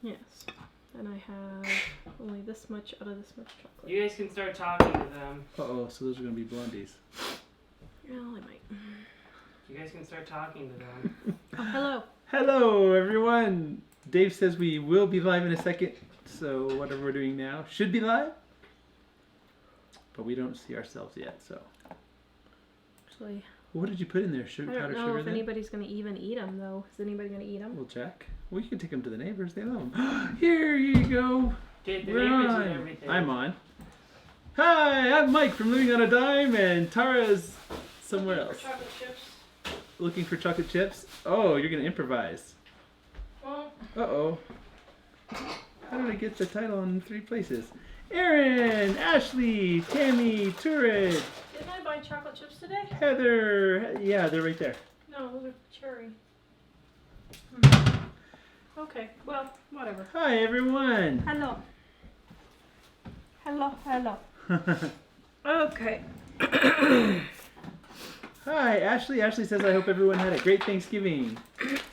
Yes. And I have only this much out of this much chocolate. You guys can start talking to them. Uh-oh, so those are going to be blondies. Well, I might. You guys can start talking to them. Oh, hello. Hello, everyone. Dave says we will be live in a second, so whatever we're doing now should be live. But we don't see ourselves yet, so. Actually, What did you put in there? I Sugar, don't powdered know sugar if then? anybody's going to even eat them, though. Is anybody going to eat them? We'll check. We can take them to the neighbors. They love them. Here you go. Dude, the We're neighbors on. and everything. I'm on. Hi, I'm Mike from Living on a Dime, and Tara's somewhere else. Chocolate chips. Looking for chocolate chips? Oh, you're going to improvise. Well, Uh-oh. How did I get the title in 3 places? Aaron, Ashley, Tammy, Turid, didn't I buy chocolate chips today? Heather. Yeah, they're right there. No, those are cherry. Okay, well, whatever. Hi, everyone. Hello. Hello, hello. Okay. Hi, Ashley. Ashley says, I hope everyone had a great Thanksgiving.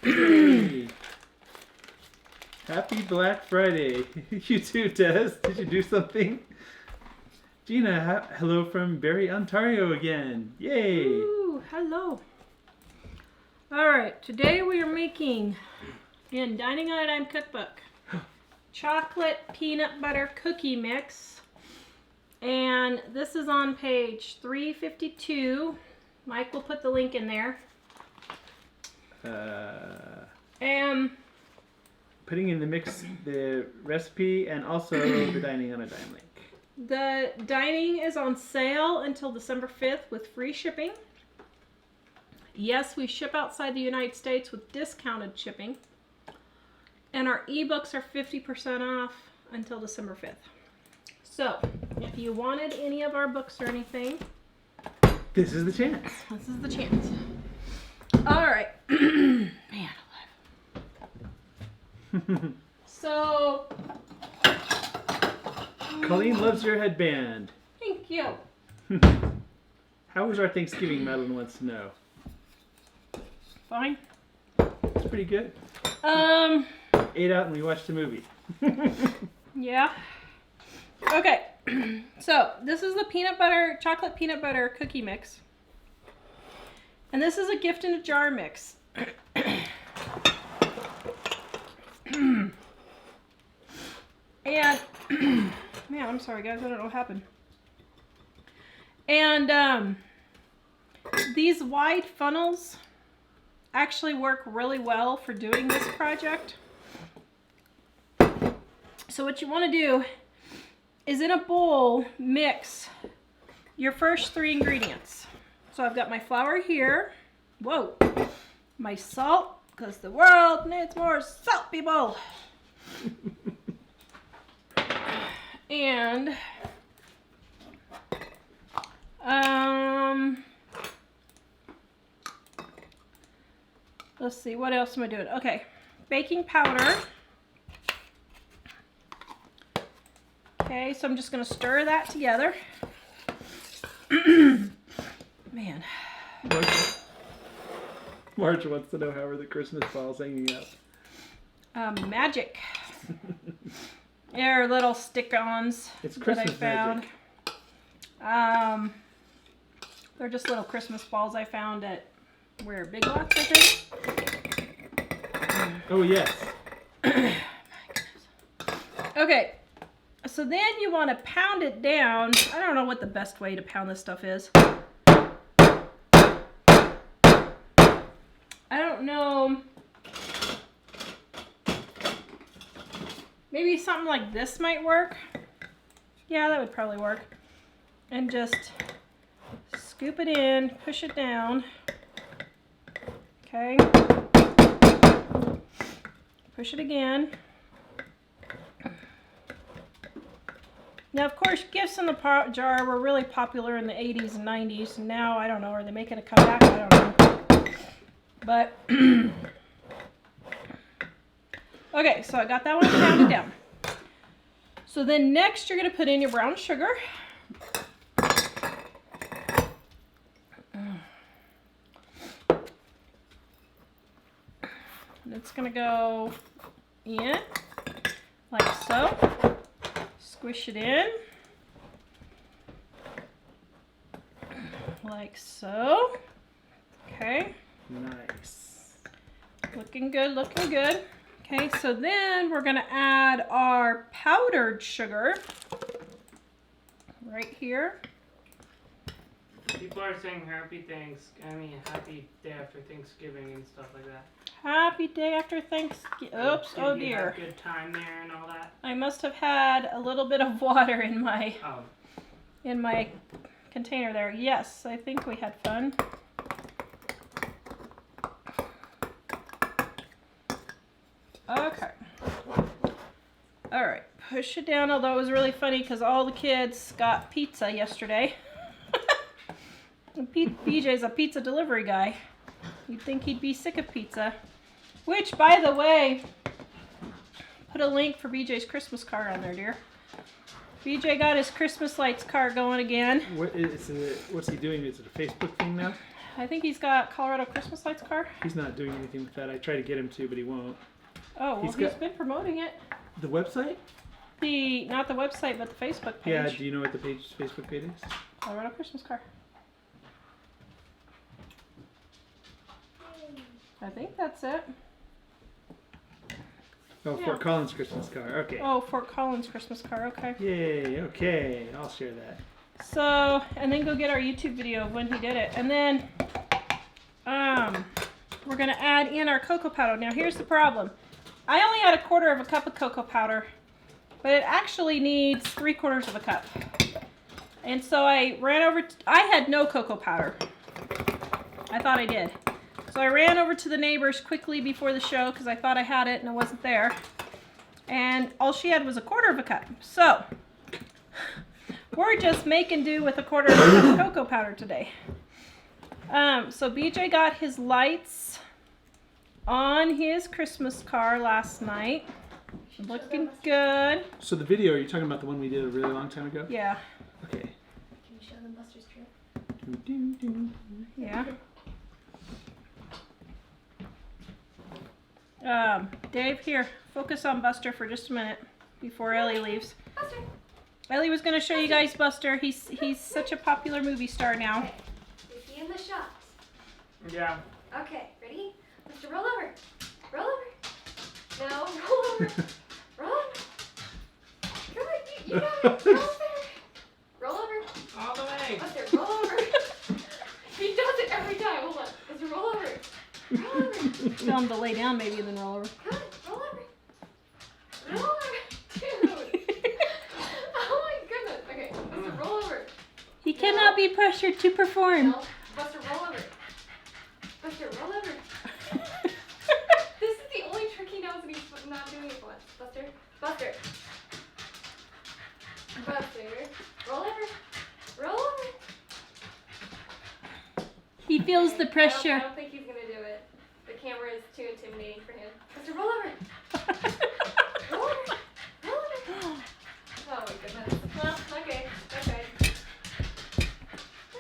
Yay. Happy Black Friday. You too, Des. Did you do something? Gina, hello from Barrie, Ontario again. Yay. Ooh, hello. Alright, today we are making, in Dining on a Dime cookbook, chocolate peanut butter cookie mix. And this is on page 352. Mike will put the link in there. And Putting in the mix the recipe and also the Dining on a Dime link. the dining is on sale until December 5th with free shipping. Yes, we ship outside the United States with discounted shipping. And our ebooks are 50% off until December 5th. So, if you wanted any of our books or anything, This is the chance. this is the chance. Alright. Man alive. So, Colleen loves your headband. thank you. How was our Thanksgiving, Madeline wants to know. Fine. It's pretty good. Ate out and we watched a movie. Yeah. Okay. So, this is the chocolate peanut butter cookie mix. And this is a gift in a jar mix. And, man, I'm sorry guys, I don't know what happened. And, these wide funnels actually work really well for doing this project. So what you want to do is in a bowl, mix your first 3 ingredients. So I've got my flour here. Whoa. My salt, because the world needs more salt, people. And let's see, what else am I doing? Okay, baking powder. Okay, so I'm just going to stir that together. Man. Marge wants to know how are the Christmas balls hanging up. Magic. They're little stick-ons It's that I Christmas found. magic. They're just little Christmas balls I found at Big Lots, I think. Oh, yes. My goodness. Okay. So then you want to pound it down. I don't know what the best way to pound this stuff is. I don't know. Maybe something like this might work. Yeah, that would probably work. And just scoop it in, push it down. Okay. Push it again. Now, of course, gifts in the jar were really popular in the 80s and 90s. And now, I don't know, are they making a comeback? I don't know. But, okay, so I got that one pounded down. So then next, you're going to put in your brown sugar. And it's going to go in. like so. Squish it in. Like so. Okay. Nice. Looking good, looking good. Okay, so then we're gonna add our powdered sugar right here. People are saying happy happy day after Thanksgiving and stuff like that. Happy day after Thanksgiving. Oops, Did oh you dear. have a good time there and all that? I must have had a little bit of water in my Oh. container there. Yes, I think we had fun. Okay. All right, push it down, although it was really funny because all the kids got pizza yesterday. And BJ's a pizza delivery guy. You'd think he'd be sick of pizza. Which, by the way, put a link for BJ's Christmas card on there, dear. BJ got his Christmas lights card going again. What's he doing? Is it a Facebook thing now? I think he's got Colorado Christmas lights card. He's not doing anything with that. I try to get him to, but he won't. Oh, well, he's been promoting it. The website? Not the website, but the Facebook page. Yeah, do you know what the Facebook page is? Colorado Christmas card. I think that's it. Oh, Yeah. Fort Collins Christmas card. Okay. Oh, Fort Collins Christmas card. Okay. Yay. Okay. I'll share that. So, and then go get our YouTube video of when he did it. And then, we're going to add in our cocoa powder. Now, here's the problem. I only add 1/4 cup of cocoa powder, but it actually needs 3/4 cup. And so I ran over, I had no cocoa powder. I thought I did. So I ran over to the neighbors quickly before the show because I thought I had it and it wasn't there. And all she had was 1/4 cup. So we're just making do with 1/4 cup of cocoa powder today. So BJ got his lights on his Christmas car last night. Looking good. So the video, are you talking about the one we did a really long time ago? Yeah. Okay. Can you show them Buster's trip? Yeah. Dave, here, focus on Buster for just a minute before Ellie leaves. Buster! Ellie was going to show you guys Buster. He's such a popular movie star now. Is he in the shots? Yeah. Okay, ready? Buster, roll over. Roll over. No, roll over. Roll over. Come on, you got it. Roll over. Roll over. All the way. Buster, roll over. He does it every time. Hold on. Buster, roll over. Roll over. Tell him to lay down maybe and then roll over. Come on, roll over. Roll over. Dude. Oh my goodness. Okay, Buster, roll over. He cannot be pressured to perform. No. Buster, roll over. Buster, roll over. This is the only trick he knows and he's not doing it once. Buster, Buster. Buster, roll over. Roll over. He feels the I pressure. don't think he's gonna do it. The camera is too intimidating for him. Buster, roll over. Roll over. Roll over. Oh my goodness. Well, okay. Okay.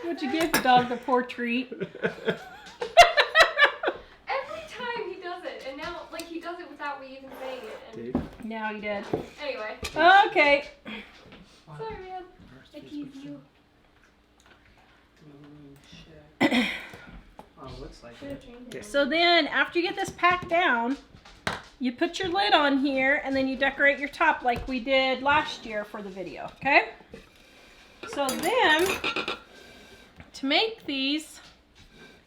What'd you give the dog, the poor treat? Every time he does it, and now, like, he does it without me even saying it. And Dave? Now he did. anyway, Okay. sorry, man. I tease you. Check. Oh, looks like Should have it. changed it. So then, after you get this packed down, you put your lid on here, and then you decorate your top like we did last year for the video, okay? So then, to make these,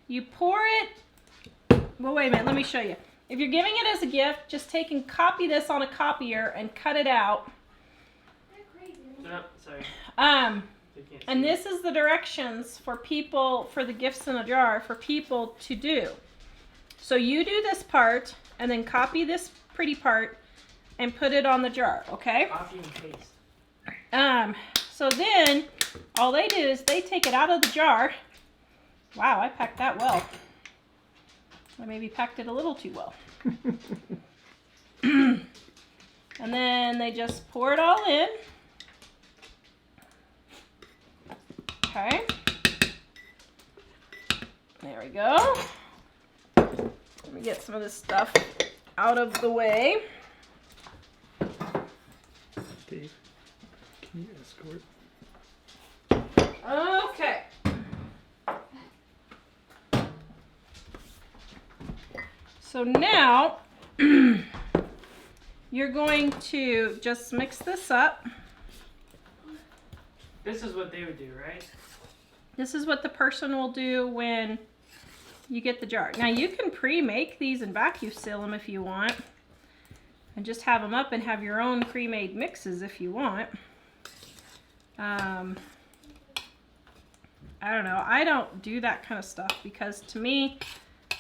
you pour it, well, wait a minute, let me show you. If you're giving it as a gift, just take and copy this on a copier and cut it out. They're crazy. Oh, sorry. They can't And see. this is the directions for people, for the gifts in a jar, for people to do. So you do this part, and then copy this pretty part, and put it on the jar, okay? Copy and paste. So then, all they do is they take it out of the jar. Wow, I packed that well. I maybe packed it a little too well. And then they just pour it all in. Okay. There we go. Let me get some of this stuff out of the way. Can you escort? Okay. So now you're going to just mix this up. This is what they would do, right? This is what the person will do when you get the jar. Now you can pre-make these and vacuum seal them if you want. And just have them up and have your own pre-made mixes if you want. I don't know. I don't do that kind of stuff because to me,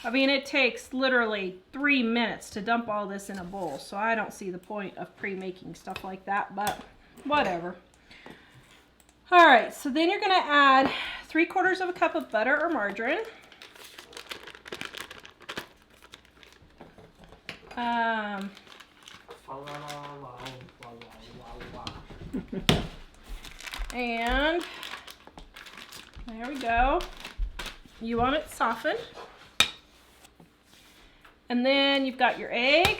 I mean, it takes literally 3 minutes to dump all this in a bowl. So I don't see the point of pre-making stuff like that, but whatever. All right, so then you're gonna add 3/4 cup of butter or margarine. And there we go. You want it softened. And then you've got your egg.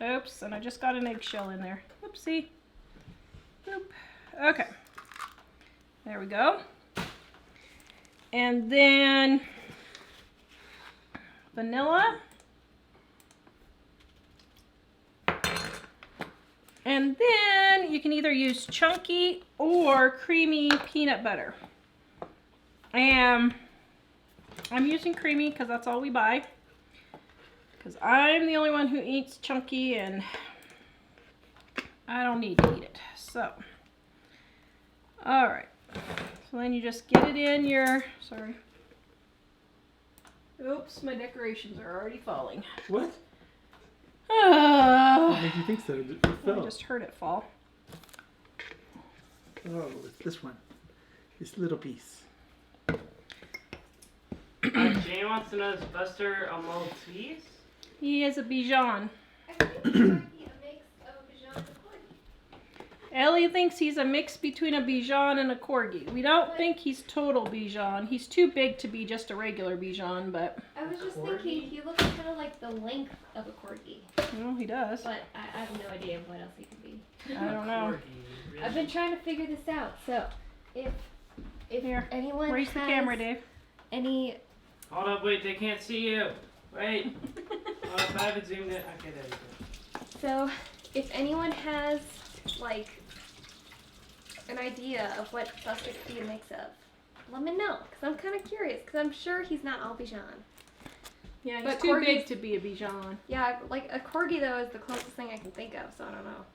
Oops, and I just got an eggshell in there. Oopsie. Boop. Okay. There we go. And then vanilla. And then you can either use chunky or creamy peanut butter. And I'm using creamy because that's all we buy. Because I'm the only one who eats chunky and I don't need to eat it. So, all right. So then you just get it in your, sorry. Oops, my decorations are already falling. What? Oh, What made you think so? It I fell. just heard it fall. Oh, it's this one. This little piece. Jane wants to know, is Buster a Maltese? He is a Bichon. I think it might be a mix of Bichon and Corgi. Ellie thinks he's a mix between a Bichon and a Corgi. We don't think he's total Bichon. He's too big to be just a regular Bichon, but I was just Corgi? thinking he looks kind of like the length of a Corgi, well, he does. but I have no idea what else he could be. I don't know. Corgi, really? I've been trying to figure this out. So, if Here, anyone raise the has camera, Dave. any, Hold up, wait, they can't see you. Wait. Oh, if I haven't zoomed in. Okay, there you go. so if anyone has like an idea of what Buster could be a mix of, let me know, because I'm kind of curious, because I'm sure he's not all Bichon. Yeah, he's But too Corgis- big to be a Bichon. Yeah, like a Corgi though is the closest thing I can think of, so I don't know.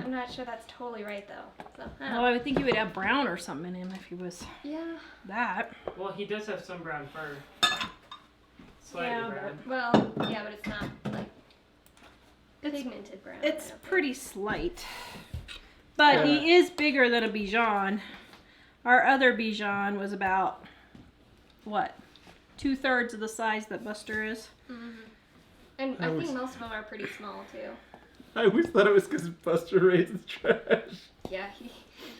I'm not sure that's totally right though. So I don't Well, know. I would think he would have brown or something in him if he was Yeah. that. Well, he does have some brown fur. Slightly Yeah, brown. Well, yeah, but it's not like It's pigmented brown. I it's don't think. pretty slight. But he is bigger than a Bichon. Our other Bichon was about, what, 2/3 of the size that Buster is. Mhm. And I I was- think most of them are pretty small too. I always thought it was because Buster raises trash. Yeah,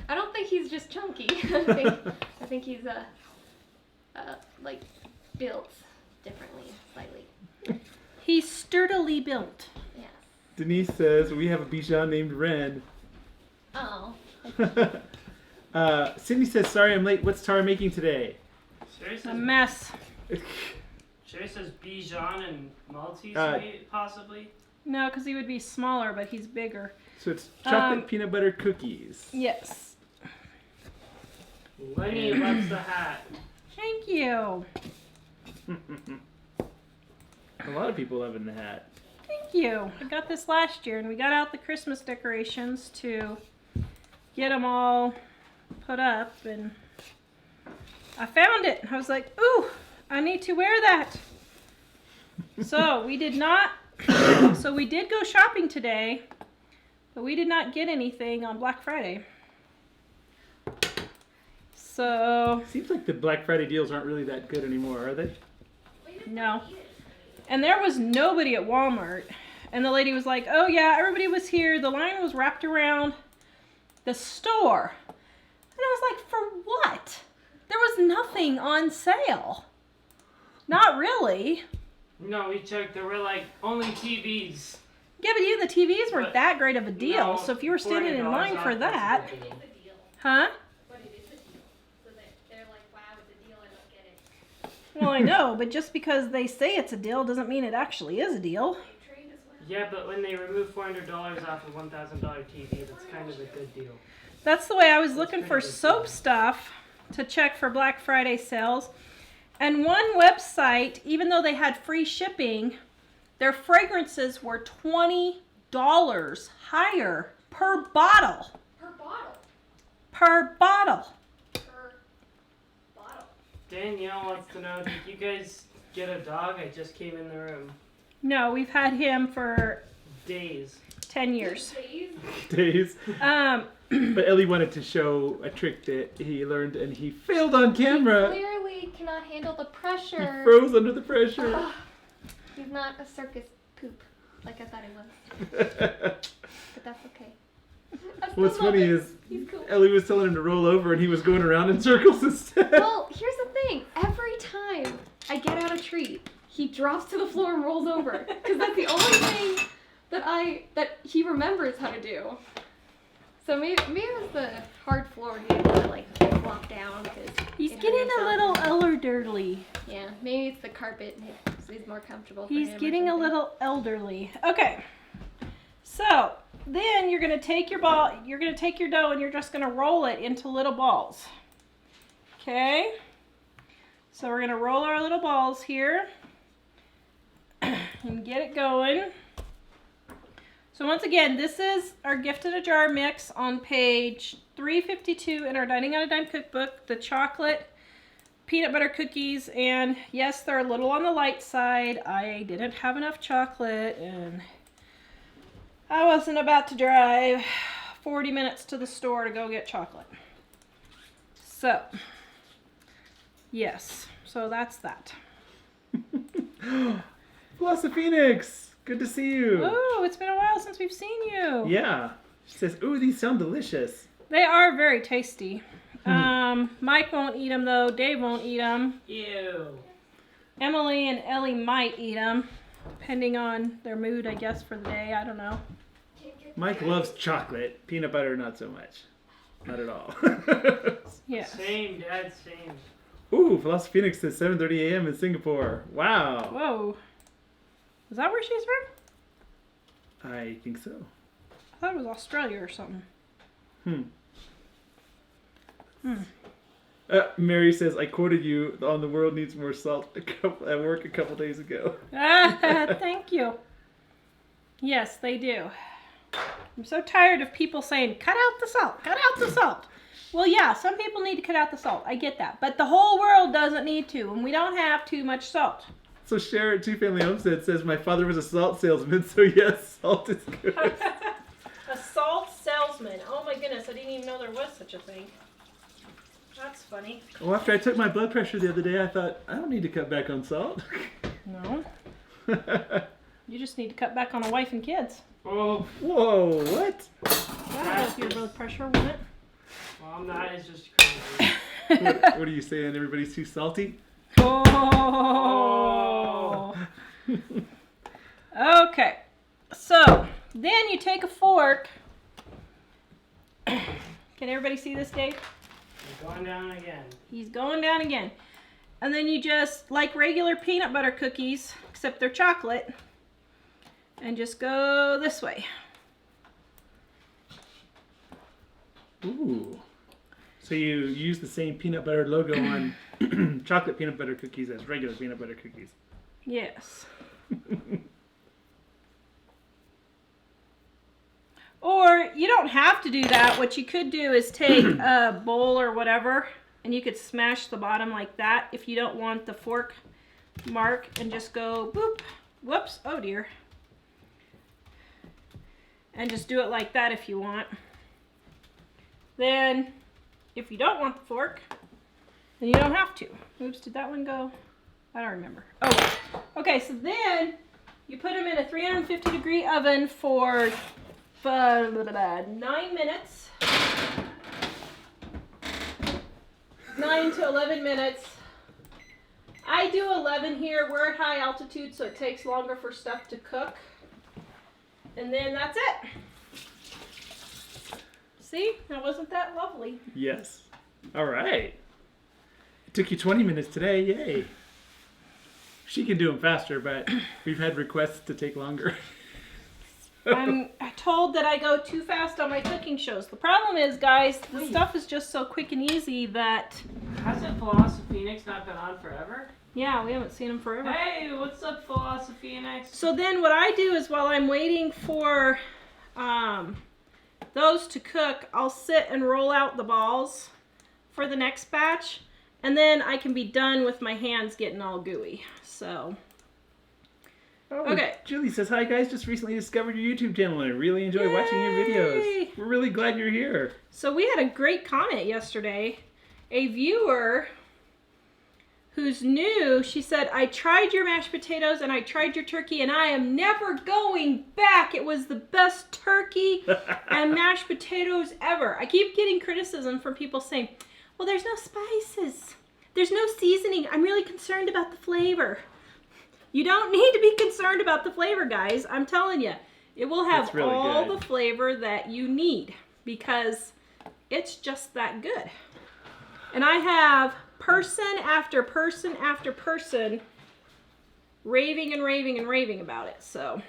I don't think he's just chunky. I think he's like built differently, slightly. He's sturdily built. Yes. Denise says we have a Bichon named Ren. Oh. Sydney says, sorry I'm late. What's Tara making today? Sherry A says, mess. Sherry says Bichon and Maltese, possibly. No, because he would be smaller, but he's bigger. So it's chocolate Um, peanut butter cookies. Yes. Lenny loves the hat. Thank you. A lot of people love in the hat. Thank you. I got this last year, and we got out the Christmas decorations to get them all put up, and I found it. I was like, ooh, I need to wear that. So we did not, so we did go shopping today, but we did not get anything on Black Friday. So, Seems like the Black Friday deals aren't really that good anymore, are they? no. And there was nobody at Walmart. And the lady was like, oh yeah, everybody was here. The line was wrapped around the store. And I was like, for what? There was nothing on sale. Not really. No, we checked. There were like only TVs. Yeah, but even the TVs weren't But- that great of a deal. No, so if you were standing in $40 line for off, that's a that, good But deal. it's a deal. huh? But it is a deal. So they're like, wow, it's a deal. I don't get it. Well, I know, but just because they say it's a deal doesn't mean it actually is a deal. They trade as well. Yeah, but when they remove $400 off a $1,000 TV, that's kind of a good deal. That's the way I was That's looking pretty for good soap deal. stuff to check for Black Friday sales. And one website, even though they had free shipping, their fragrances were $20 higher per bottle. Per bottle. Per bottle. Per bottle. Danielle wants to know, did you guys get a dog? I just came in the room. No, we've had him for Days. 10 years. Days. Days. But Ellie wanted to show a trick that he learned and he failed on camera. Clearly cannot handle the He pressure. froze under the pressure. Ugh. He's not a circus poop like I thought he was, but that's okay. I still What's love funny it. is He's cool. Ellie was telling him to roll over and he was going around in circles instead. Well, here's the thing. Every time I get out a treat, he drops to the floor and rolls over. Because that's the only thing that he remembers how to do. So maybe it was the hard floor he had to like flop down. He's it hurt getting a himself. little elderly. Yeah, maybe it's the carpet and it's more comfortable for He's him or getting a something. little elderly. Okay. So then you're gonna take your ball, you're gonna take your dough and you're just gonna roll it into little balls. Okay? So we're gonna roll our little balls here and get it going. So once again, this is our gift in a jar mix on page 352 in our Dining on a Dime cookbook. The chocolate peanut butter cookies, and yes, they're a little on the light side. I didn't have enough chocolate and I wasn't about to drive 40 minutes to the store to go get chocolate. So, yes, so that's that. Blossom Phoenix, good to see you. Oh, it's been a while since we've seen you. Yeah. She says, ooh, these sound delicious. They are very tasty. Mike won't eat them though. Dave won't eat them. Ew. Emily and Ellie might eat them, depending on their mood, I guess, for the day. I don't know. Mike loves chocolate. Peanut butter, not so much. Not at all. Yeah. Same, Dad, same. Ooh, Blossom Phoenix says 7:30 a.m. in Singapore. Wow. Whoa. Is that where she's from? I think so. I thought it was Australia or something. Mary says, I quoted you on The World Needs More Salt at work a couple days ago. Thank you. Yes, they do. I'm so tired of people saying, cut out the salt, cut out the salt. Well, yeah, some people need to cut out the salt. I get that. But the whole world doesn't need to, and we don't have too much salt. So Cher at Two Family Homestead says, my father was a salt salesman, so yes, salt is good. A salt salesman. Oh my goodness, I didn't even know there was such a thing. That's funny. Well, after I took my blood pressure the other day, I thought, I don't need to cut back on salt. No, you just need to cut back on a wife and kids. Oh, Whoa, what? That'll help your blood pressure, won't it? well, that is just crazy. What are you saying? Everybody's too salty? Oh. Okay, so then you take a fork. Can everybody see this, Dave? I'm going down again. He's going down again. And then you just, like regular peanut butter cookies, except they're chocolate, and just go this way. Ooh. So you use the same peanut butter logo on chocolate peanut butter cookies as regular peanut butter cookies. Yes. Or you don't have to do that. What you could do is take a bowl or whatever, and you could smash the bottom like that if you don't want the fork mark, and just go boop. Whoops. Oh dear. And just do it like that if you want. Then, if you don't want the fork, then you don't have to. Oops, did that one go? I don't remember. Oh, okay, so then you put them in a 350 degree oven for 9 minutes. 9 to 11 minutes. I do 11 here. We're at high altitude, so it takes longer for stuff to cook. And then that's it. See? Now wasn't that lovely? Yes. All right. It took you 20 minutes today. Yay. She can do them faster, but we've had requests to take longer. I'm told that I go too fast on my cooking shows. The problem is, guys, the Wait. stuff is just so quick and easy that, Hasn't Philosophy Phoenix not been on forever? yeah, we haven't seen them forever. Hey, what's up, Philosophy Phoenix? So then what I do is while I'm waiting for those to cook, I'll sit and roll out the balls for the next batch. And then I can be done with my hands getting all gooey. So, Oh, okay. Julie says, hi guys, just recently discovered your YouTube channel and I really enjoy watching your Yay! videos. We're really glad you're here. So we had a great comment yesterday. A viewer who's new, she said, I tried your mashed potatoes and I tried your turkey and I am never going back. It was the best turkey and mashed potatoes ever. I keep getting criticism from people saying, well, there's no spices. There's no seasoning. I'm really concerned about the flavor. You don't need to be concerned about the flavor, guys. I'm telling you, it will have It's really all good. the flavor that you need because it's just that good. And I have person after person after person raving and raving and raving about it. So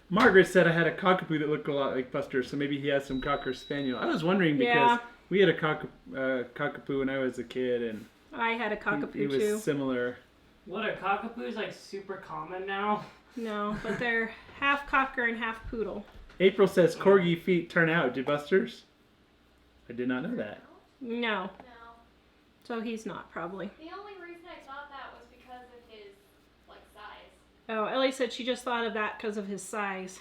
Margaret said I had a cockapoo that looked a lot like Buster, so maybe he has some Cocker Spaniel. I was wondering because Yeah. we had a cockapoo when I was a kid, and I had a he cockapoo was too. similar. What, are cockapoos like super common now? No, but they're half cocker and half poodle. April says corgi feet turn out. Did Buster's? I did not know that. No, No. so he's not probably. The only reason I thought that was because of his, like, size. Oh, Ellie said she just thought of that because of his size.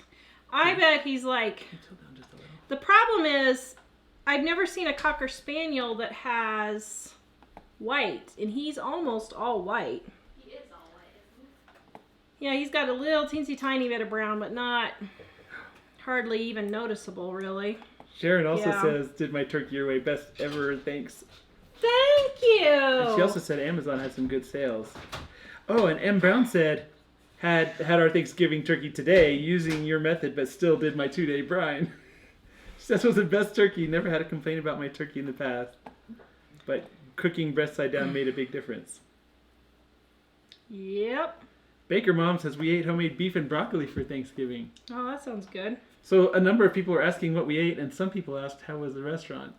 I bet he's like, Can you tilt down just a little? the problem is I've never seen a Cocker Spaniel that has white, and he's almost all white. He is all white, isn't Yeah, he's got a little teensy tiny bit of brown, but not hardly even noticeable, really. Sharon also Yeah. says, did my turkey your way, best ever, thanks. Thank you! And she also said Amazon had some good sales. Oh, and M. Brown said, had our Thanksgiving turkey today using your method, but still did my 2-day brine. She says it was the best turkey. Never had a complaint about my turkey in the past. But cooking breast side down made a big difference. Yep. Baker Mom says we ate homemade beef and broccoli for Thanksgiving. Oh, that sounds good. So a number of people were asking what we ate, and some people asked how was the restaurant.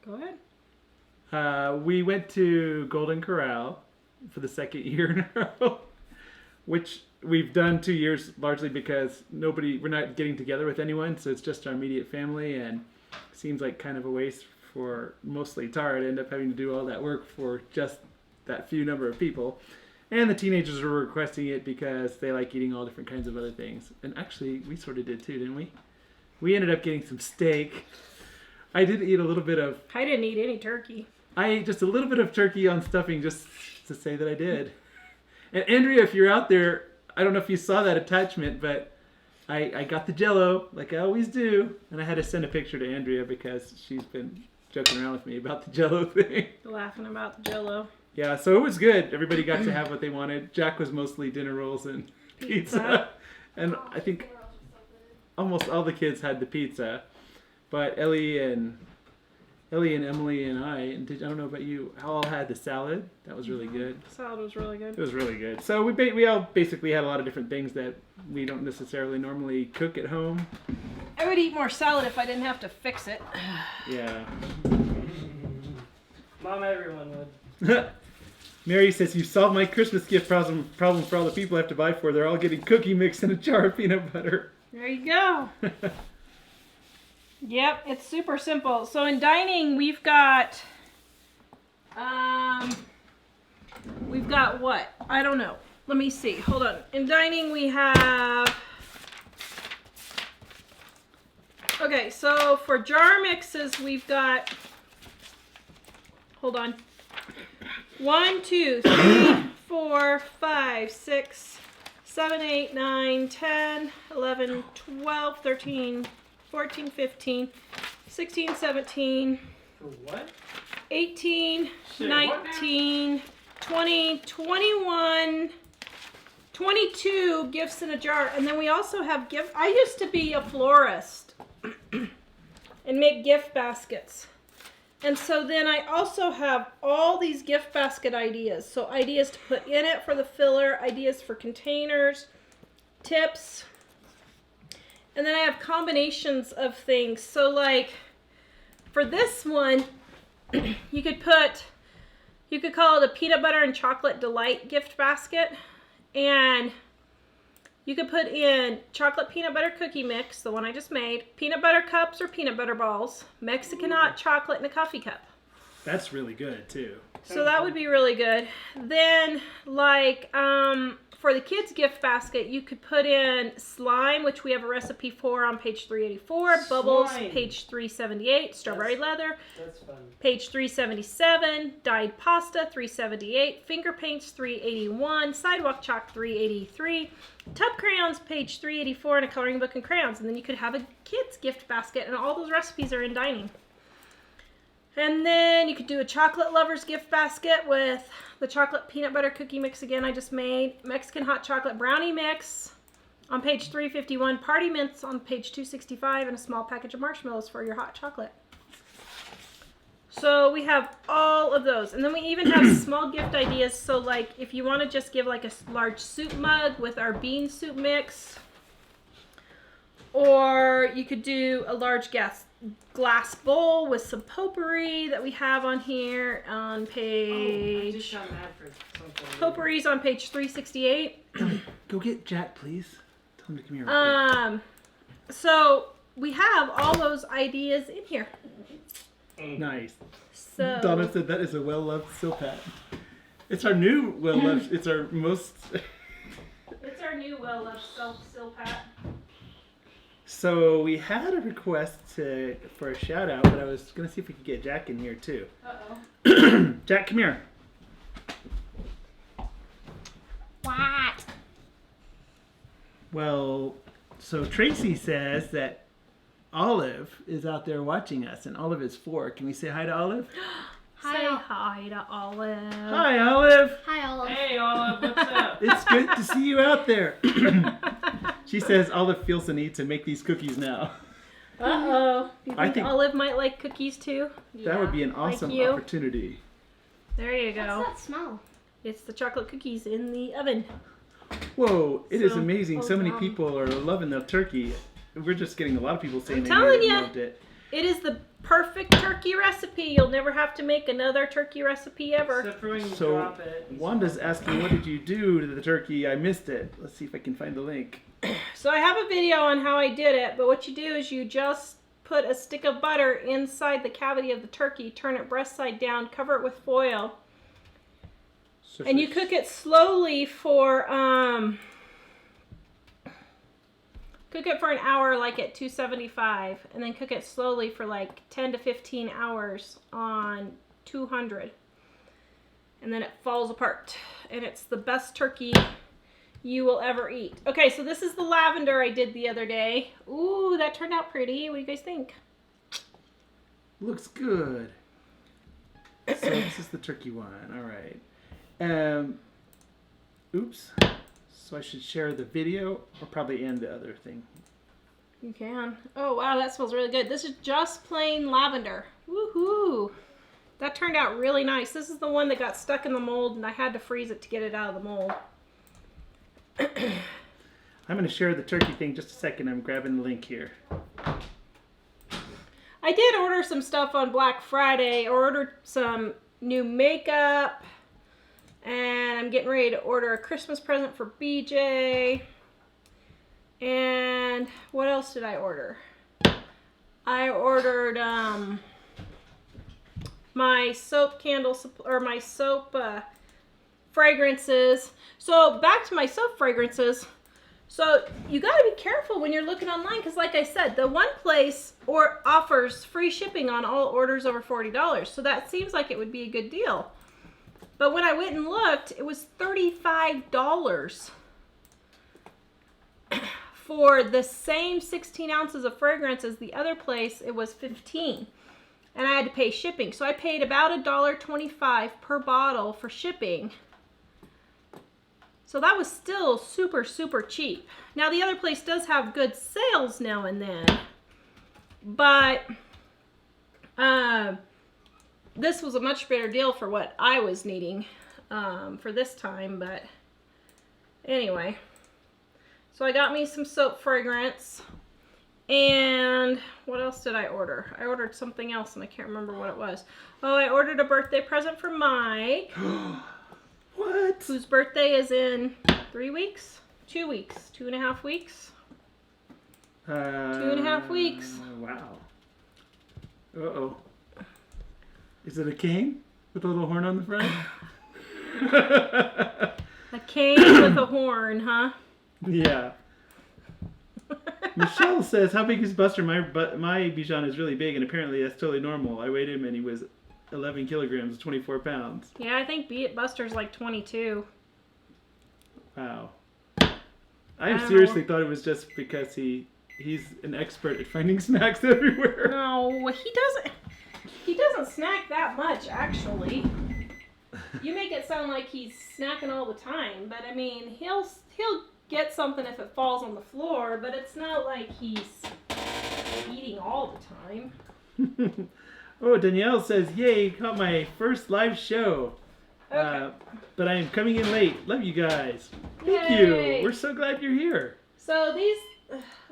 Go ahead. We went to Golden Corral for the second year in a row, which we've done 2 years largely because we're not getting together with anyone, so it's just our immediate family, and it seems like kind of a waste for mostly Tawra to end up having to do all that work for just that few number of people. And the teenagers were requesting it because they like eating all different kinds of other things. And actually, we sort of did too, didn't we? We ended up getting some steak. I did eat a little bit of... I didn't eat any turkey. I ate just a little bit of turkey on stuffing just to say that I did. And Andrea, if you're out there, I don't know if you saw that attachment, but I got the Jell-O like I always do. And I had to send a picture to Andrea because she's been joking around with me about the Jell-O thing. Laughing about the Jell-O. Yeah, so it was good. Everybody got to have what they wanted. Jack was mostly dinner rolls and pizza. And I think almost all the kids had the pizza. But Ellie and Emily and I don't know about you, all had the salad. That was really good. The salad was really good. It was really good. So we all basically had a lot of different things that we don't necessarily normally cook at home. I would eat more salad if I didn't have to fix it. Yeah. Mom, everyone would. Mary says, you solved my Christmas gift problem for all the people I have to buy for. They're all getting cookie mix and a jar of peanut butter. There you go. Yep, it's super simple. So in dining, we've got what? I don't know. Let me see. Hold on. In dining, we have... Okay, so for jar mixes, we've got... Hold on. 1, 2, 3, 4, 5, 6, 7, 8, 9, 10, 11, 12, 13, 14, 15, 16, 17, For what? 18, Shit, what now? 19, 20, 21, 22 gifts in a jar. And then we also have gift. I used to be a florist and make gift baskets. And so then I also have all these gift basket ideas. So ideas to put in it for the filler, ideas for containers, tips. And then I have combinations of things. So like for this one, you could call it a peanut butter and chocolate delight gift basket. And you could put in chocolate peanut butter cookie mix, the one I just made, peanut butter cups or peanut butter balls, Mexican hot chocolate in a coffee cup. That's really good too. So that would be really good. Then like for the kids gift basket, you could put in slime, which we have a recipe for on page 384, bubbles, Slime. page 378, strawberry leather, That's fun. page 377, dyed pasta 378, finger paints 381, sidewalk chalk 383, tub crayons page 384, and a coloring book and crayons. And then you could have a kids gift basket, and all those recipes are in dining. And then you could do a chocolate lovers gift basket with the chocolate peanut butter cookie mix again I just made, Mexican hot chocolate brownie mix on page 351, party mints on page 265, and a small package of marshmallows for your hot chocolate. So we have all of those. And then we even have small gift ideas. So like if you want to just give like a large soup mug with our bean soup mix, or you could do a large glass bowl with some potpourri that we have on here on I page... just got mad for something. Potpourri's on page 368. Go get Jack, please. Tell him to come here. Real quick. So we have all those ideas in here. Nice. So Donna said that is a well-loved silpat. It's our new well-loved. It's our most. it's our new well-loved silpat. So we had a request for a shout out, but I was gonna see if we could get Jack in here too. Uh-oh. Jack, come here. What? Well, so Tracy says that Olive is out there watching us, and Olive is 4. Can we say hi to Olive? Say hi to Olive. Hi, Olive. Hi, Olive. Hey, Olive, what's up? It's good to see you out there. She says Olive feels the need to make these cookies now. Uh-oh. Do you I think think- Olive might like cookies too? That would be an awesome you. opportunity. There you go. What's that smell? It's the chocolate cookies in the oven. Whoa, it is So- amazing. So many yum. people are loving the turkey. We're just getting a lot of people saying I'm they telling really ya. loved it. It is the perfect turkey recipe. You'll never have to make another turkey recipe ever. Except for when you So drop it. and Wanda's stuff. asking, what did you do to the turkey? I missed it. Let's see if I can find the link. So I have a video on how I did it, but what you do is you just put a stick of butter inside the cavity of the turkey, turn it breast side down, cover it with foil, So and you cook it slowly for an hour, like at 275, and then cook it slowly for like 10 to 15 hours on 200, and then it falls apart, and it's the best turkey you will ever eat. Okay, so this is the lavender I did the other day. Ooh, that turned out pretty. What do you guys think? Looks good. So this is the turkey one. All right. Oops. So I should share the video or probably end the other thing. You can. Oh, wow, that smells really good. This is just plain lavender. Woohoo! That turned out really nice. This is the one that got stuck in the mold, and I had to freeze it to get it out of the mold. I'm going to share the turkey thing just a second. I'm grabbing the link here. I did order some stuff on Black Friday. I ordered some new makeup, and I'm getting ready to order a Christmas present for BJ. And what else did I order? I ordered my soap my soap fragrances. So back to my soap fragrances. So you got to be careful when you're looking online, because like I said, the one place offers free shipping on all orders over $40. So that seems like it would be a good deal. But when I went and looked, it was $35 for the same 16 ounces of fragrance as the other place. It was $15, and I had to pay shipping. So I paid about $1.25 per bottle for shipping. So that was still super, super cheap. Now the other place does have good sales now and then, but this was a much better deal for what I was needing for this time. But anyway, so I got me some soap fragrance. And what else did I order? I ordered something else and I can't remember what it was. Oh, I ordered a birthday present for Mike. What? Whose birthday is in 3 weeks? 2 weeks. 2.5 weeks. 2.5 weeks. Wow. Uh-oh. Is it a cane with a little horn on the front? A cane with a horn, huh? Yeah. Michelle says, how big is Buster? My Bichon is really big, and apparently that's totally normal. I weighed him, and he was 11 kilograms, 24 pounds. Yeah, I think Buster's like 22. Wow. I seriously thought it was just because he's an expert at finding snacks everywhere. No, he doesn't snack that much, actually. You make it sound like he's snacking all the time, but I mean, he'll get something if it falls on the floor, but it's not like he's eating all the time. Oh, Danielle says, yay, caught my first live show. Okay. But I am coming in late. Love you guys. Thank Yay. you. We're so glad you're here. So these,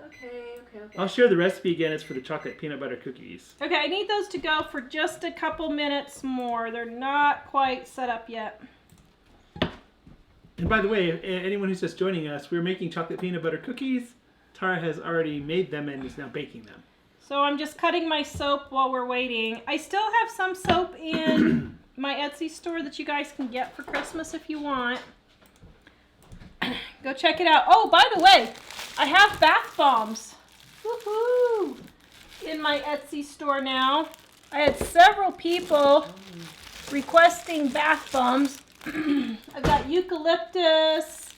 okay. I'll share the recipe again. It's for the chocolate peanut butter cookies. Okay, I need those to go for just a couple minutes more. They're not quite set up yet. And by the way, anyone who's just joining us, we're making chocolate peanut butter cookies. Tara has already made them and is now baking them. So I'm just cutting my soap while we're waiting. I still have some soap in my Etsy store that you guys can get for Christmas if you want. Go check it out. Oh, by the way, I have bath bombs. Woohoo! In my Etsy store now. I had several people requesting bath bombs. I've got eucalyptus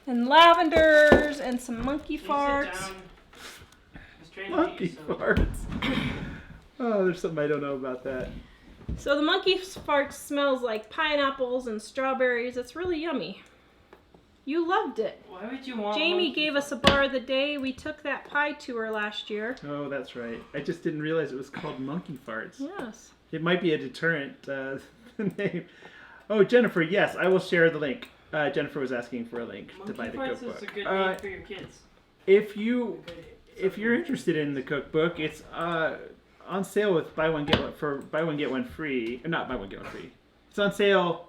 and lavenders and some monkey farts. Monkey farts. Oh, there's something I don't know about that. So the monkey farts smells like pineapples and strawberries. It's really yummy. You loved it. Why would you want Jamie gave us a bar the day we took that pie tour last year. Oh, that's right. I just didn't realize it was called monkey farts. Yes. It might be a deterrent name. Oh, Jennifer, yes, I will share the link. Jennifer was asking for a link to buy the Monkey cookbook. Farts is a good name for your kids. If you're interested in the cookbook, it's on sale with buy one get one free. Not buy one get one free. It's on sale.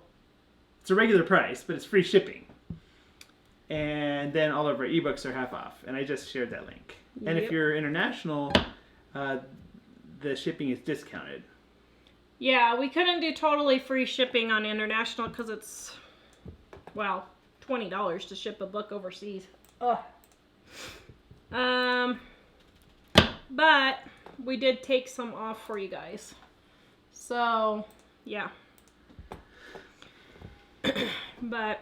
It's a regular price, but it's free shipping. And then all of our ebooks are half off. And I just shared that link. And if you're international, the shipping is discounted. Yeah, we couldn't do totally free shipping on international because it's, well, $20 to ship a book overseas. Ugh. But we did take some off for you guys. So, yeah. But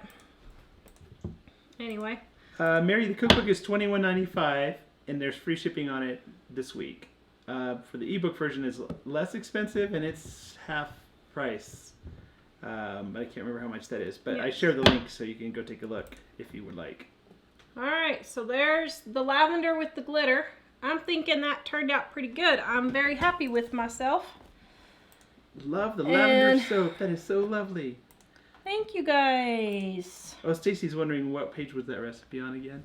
anyway. Mary, the cookbook is $21.95, and there's free shipping on it this week. For the ebook version, is less expensive, and it's half price. But I can't remember how much that is. But yes. I share the link so you can go take a look if you would like. All right, so there's the lavender with the glitter. I'm thinking that turned out pretty good. I'm very happy with myself. Love the lavender soap. That is so lovely. Thank you guys. Oh, Stacy's wondering what page was that recipe on again?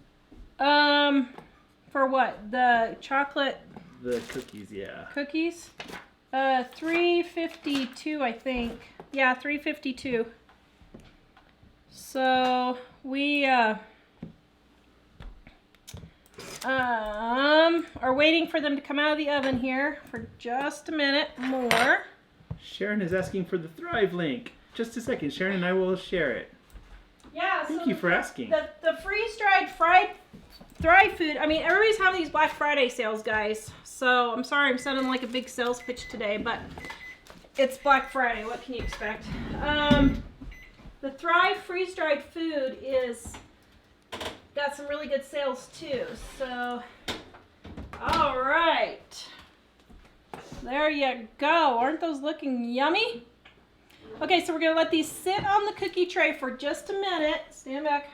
For what? The chocolate The cookies, yeah. cookies? 352, I think. Yeah, 352. So we are waiting for them to come out of the oven here for just a minute more. Sharon is asking for the Thrive link. Just a second, Sharon, and I will share it. Yeah, Thank you for asking. The freeze-dried fried Thrive food. I mean, everybody's having these Black Friday sales, guys. So I'm sorry I'm sounding like a big sales pitch today, but it's Black Friday. What can you expect? The Thrive freeze-dried food is got some really good sales too. So, all right. There you go. Aren't those looking yummy? Okay, so we're going to let these sit on the cookie tray for just a minute. Stand back.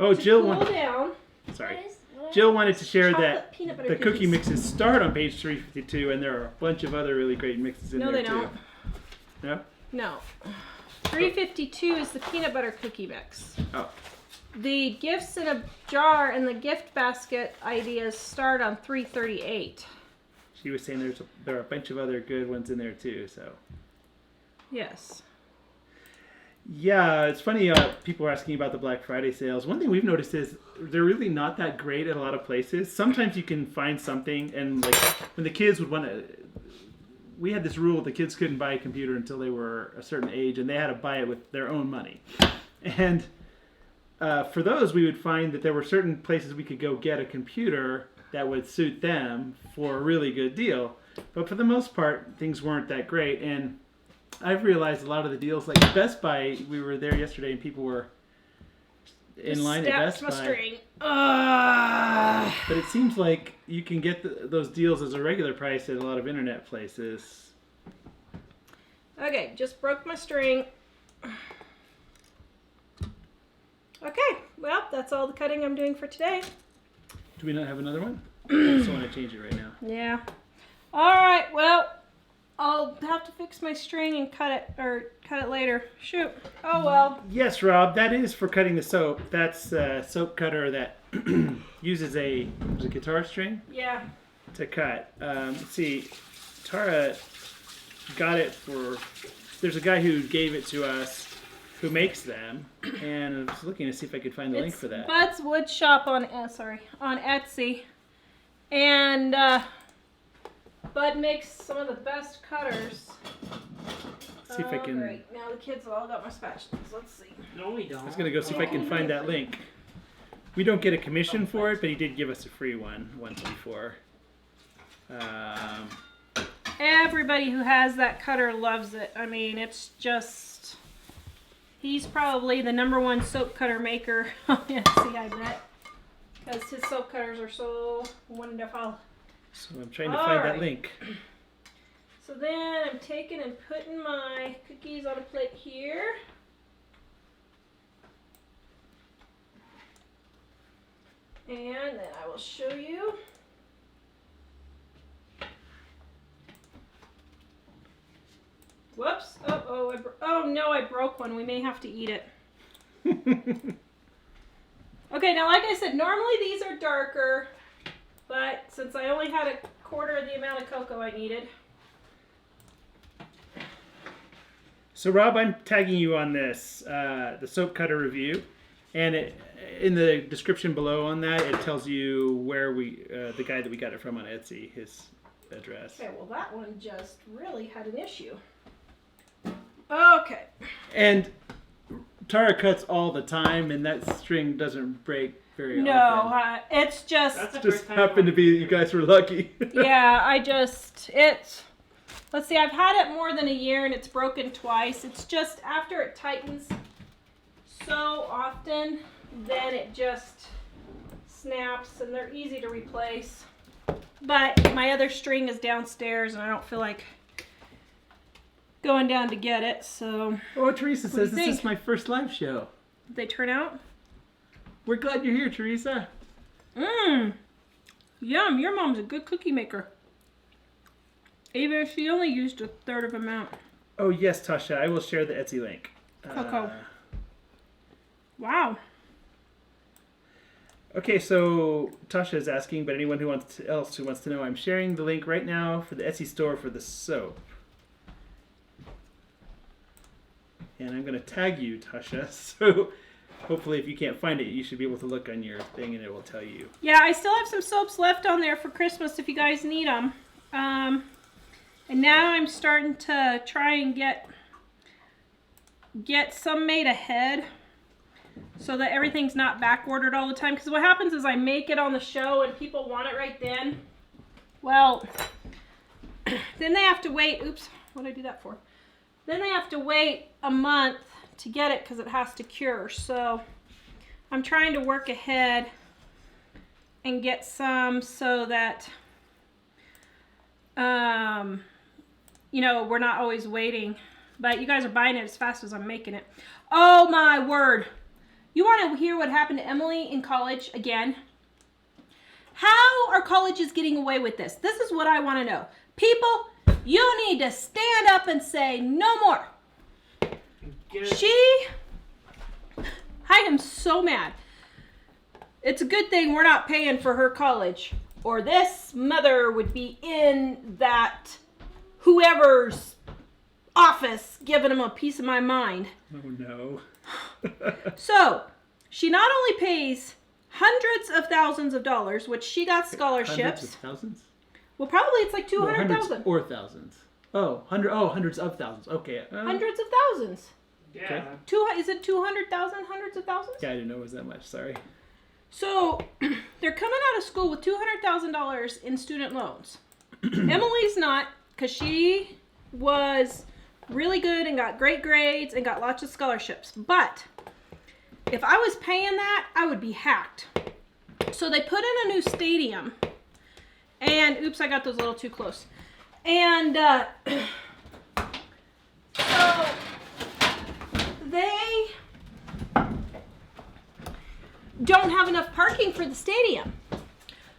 Oh, to Jill cool down. Sorry. What Jill wanted to share Chocolate that peanut butter the cookie cookies. mixes start on page 352, and there are a bunch of other really great mixes in No, there they too. don't. No? No. 352 is the peanut butter cookie mix. Oh. The gifts in a jar and the gift basket ideas start on 338. She was saying there are a bunch of other good ones in there too, so. Yes. Yeah, it's funny, people are asking about the Black Friday sales. One thing we've noticed is they're really not that great at a lot of places. Sometimes you can find something, and like when the kids would want to, we had this rule, the kids couldn't buy a computer until they were a certain age, and they had to buy it with their own money. And for those, we would find that there were certain places we could go get a computer that would suit them for a really good deal. But for the most part, things weren't that great. And I've realized a lot of the deals, like Best Buy, we were there yesterday and people were in line at Best my Buy. string. But it seems like you can get those deals as a regular price at a lot of internet places. Okay, just broke my string. Okay, well, that's all the cutting I'm doing for today. Do we not have another one? I just want to change it right now. Yeah. All right, well, I'll have to fix my string and cut it later. Shoot. Oh, well. Yes, Rob, that is for cutting the soap. That's a soap cutter that uses a guitar string Yeah. to cut. Let's see, Tara got it there's a guy who gave it to us who makes them, and I was looking to see if I could find the link for that. Bud's Wood Shop on Etsy. And Bud makes some of the best cutters. See if I can. Great. Now the kids have all got my spatulas. Let's see. No, we don't. I was gonna go see if I can find that link. We don't get a commission for it, but he did give us a free one once before. Everybody who has that cutter loves it. I mean, it's just... He's probably the #1 soap cutter maker on Etsy, I bet. Because his soap cutters are so wonderful. So I'm trying to find that Alright. link. So then I'm taking and putting my cookies on a plate here. And then I will show you. Whoops. Oh no, I broke one. We may have to eat it. Okay, now like I said, normally these are darker, but since I only had a quarter of the amount of cocoa I needed. So Rob, I'm tagging you on this, the soap cutter review, and in the description below on that, it tells you where the guy that we got it from on Etsy, his address. Okay, well that one just really had an issue. Okay. And Tara cuts all the time, and that string doesn't break very No, often. it's just, That's the Just first time happened to be that you guys were lucky. yeah, let's see, I've had it more than a year and it's broken twice. It's just after it tightens so often, then it just snaps, and they're easy to replace. But my other string is downstairs and I don't feel like going down to get it, so Oh, Teresa What do you says this think? is my first live show. did they turn out? We're glad you're here, Teresa. Mmm. Yum, your mom's a good cookie maker. Even if she only used a third of amount. Oh yes, Tasha, I will share the Etsy link. Cocoa. Wow. Okay, so Tasha is asking, but anyone else who wants to know, I'm sharing the link right now for the Etsy store for the soap. And I'm going to tag you, Tasha, so hopefully if you can't find it, you should be able to look on your thing and it will tell you. Yeah, I still have some soaps left on there for Christmas if you guys need them. And now I'm starting to try and get some made ahead so that everything's not back ordered all the time. Because what happens is I make it on the show and people want it right then. Well, then they have to wait. Oops, what did I do that for? Then they have to wait a month to get it because it has to cure. So I'm trying to work ahead and get some so that, you know, we're not always waiting. But you guys are buying it as fast as I'm making it. Oh my word. You want to hear what happened to Emily in college again? How are colleges getting away with this? This is what I want to know. People, you need to stand up and say no more. I am so mad. It's a good thing we're not paying for her college, or this mother would be in that whoever's office giving him a piece of my mind. Oh no. So, she not only pays hundreds of thousands of dollars, which she got scholarships. Hundreds of thousands? Well, probably it's like 200,000. Hundreds or thousands. Hundreds of thousands. Okay. Hundreds of thousands. Yeah. Okay. Is it 200,000? Hundreds of thousands? Yeah, I didn't know it was that much. Sorry. So, they're coming out of school with $200,000 in student loans. Emily's not, because she was really good and got great grades and got lots of scholarships. But if I was paying that, I would be hacked. So they put in a new stadium. And, oops, I got those a little too close. And so they don't have enough parking for the stadium.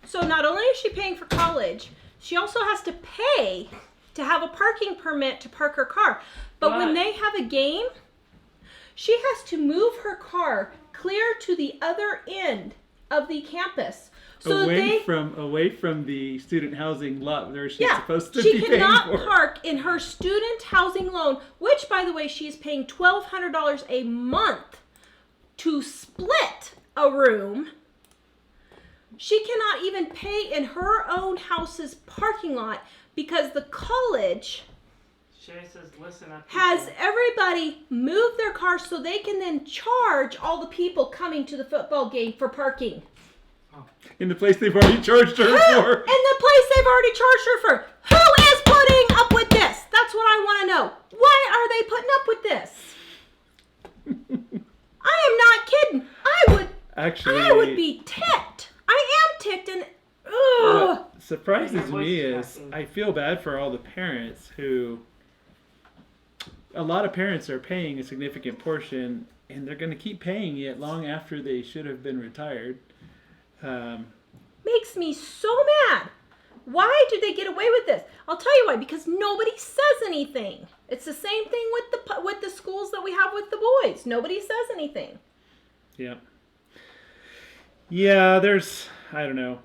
So not only is she paying for college, she also has to pay to have a parking permit to park her car. But when they have a game, she has to move her car clear to the other end of the campus. So away from the student housing lot where she's supposed to she be paying cannot for. park in her student housing loan, which, by the way, she is paying $1,200 a month to split a room. She cannot even pay in her own house's parking lot because the college Shay says, listen up. has everybody move their cars so they can then charge all the people coming to the football game for parking. In the place they've already charged her for. In the place they've already charged her for. Who is putting up with this? That's what I want to know. Why are they putting up with this? I am not kidding. I would be ticked. I am ticked, and What surprises me is I feel bad for all the parents who. A lot of parents are paying a significant portion, and they're going to keep paying it long after they should have been retired. Makes me so mad. Why do they get away with this? I'll tell you why. Because nobody says anything. It's the same thing with the schools that we have with the boys. Nobody says anything. Yeah. Yeah, I don't know.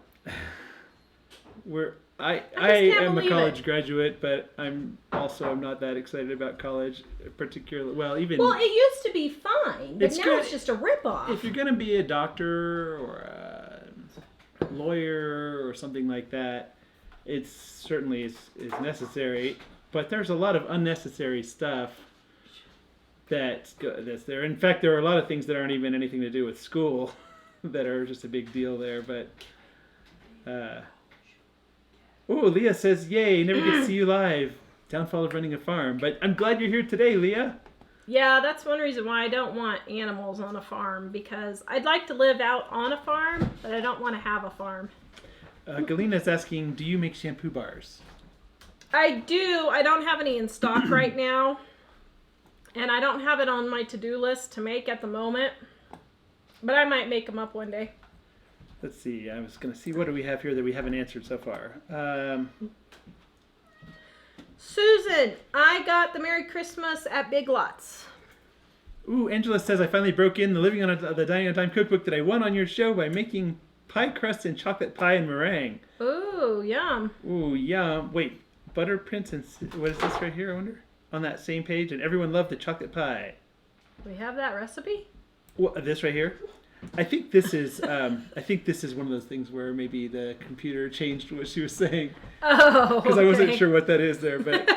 I am a college graduate, but I'm not that excited about college, particularly. Well, it used to be fine, but now it's just a ripoff. If you're going to be a doctor or a lawyer or something like that, it certainly is necessary. But there's a lot of unnecessary stuff that's there. In fact, there are a lot of things that aren't even anything to do with school that are just a big deal there. But Leah says, "Yay! Never get to see you live. Downfall of running a farm." But I'm glad you're here today, Leah. Yeah, that's one reason why I don't want animals on a farm, because I'd like to live out on a farm, but I don't want to have a farm. Galina's asking, do you make shampoo bars? I do. I don't have any in stock right now, and I don't have it on my to-do list to make at the moment, but I might make them up one day. Let's see. I was going to see what do we have here that we haven't answered so far. Susan, I got the Merry Christmas at Big Lots. Ooh, Angela says, I finally broke in the Dining on Time cookbook that I won on your show by making pie crust and chocolate pie and meringue. Ooh, yum. Ooh, yum. Wait, butter prints and what is this right here, I wonder? On that same page, and everyone loved the chocolate pie. We have that recipe? What, this right here? I think this is one of those things where maybe the computer changed what she was saying. Oh, because I wasn't sure what that is there, but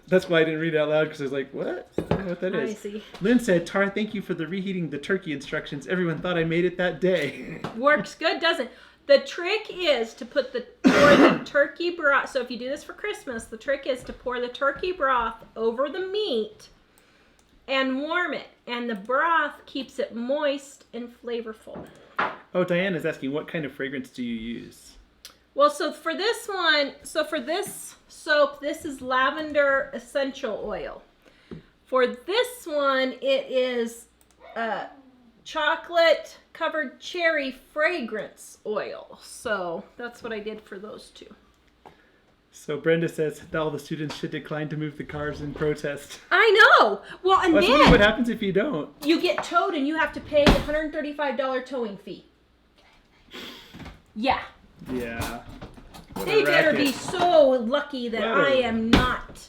that's why I didn't read it out loud, because I was like, what? I don't know what that is. I see. Lynn said, Tara, thank you for the reheating the turkey instructions. Everyone thought I made it that day. Works good, doesn't it? The trick is to pour the turkey broth. So if you do this for Christmas, the trick is to pour the turkey broth over the meat and warm it. And the broth keeps it moist and flavorful. Oh, Diane is asking, what kind of fragrance do you use? Well, for this soap, this is lavender essential oil. For this one, it is chocolate covered cherry fragrance oil. So that's what I did for those two. So Brenda says that all the students should decline to move the cars in protest. I know. Well, and I was wondering then what happens if you don't. you get towed and you have to pay a $135 towing fee. Yeah. Yeah. What They a better racket. be so lucky that What a- I am not.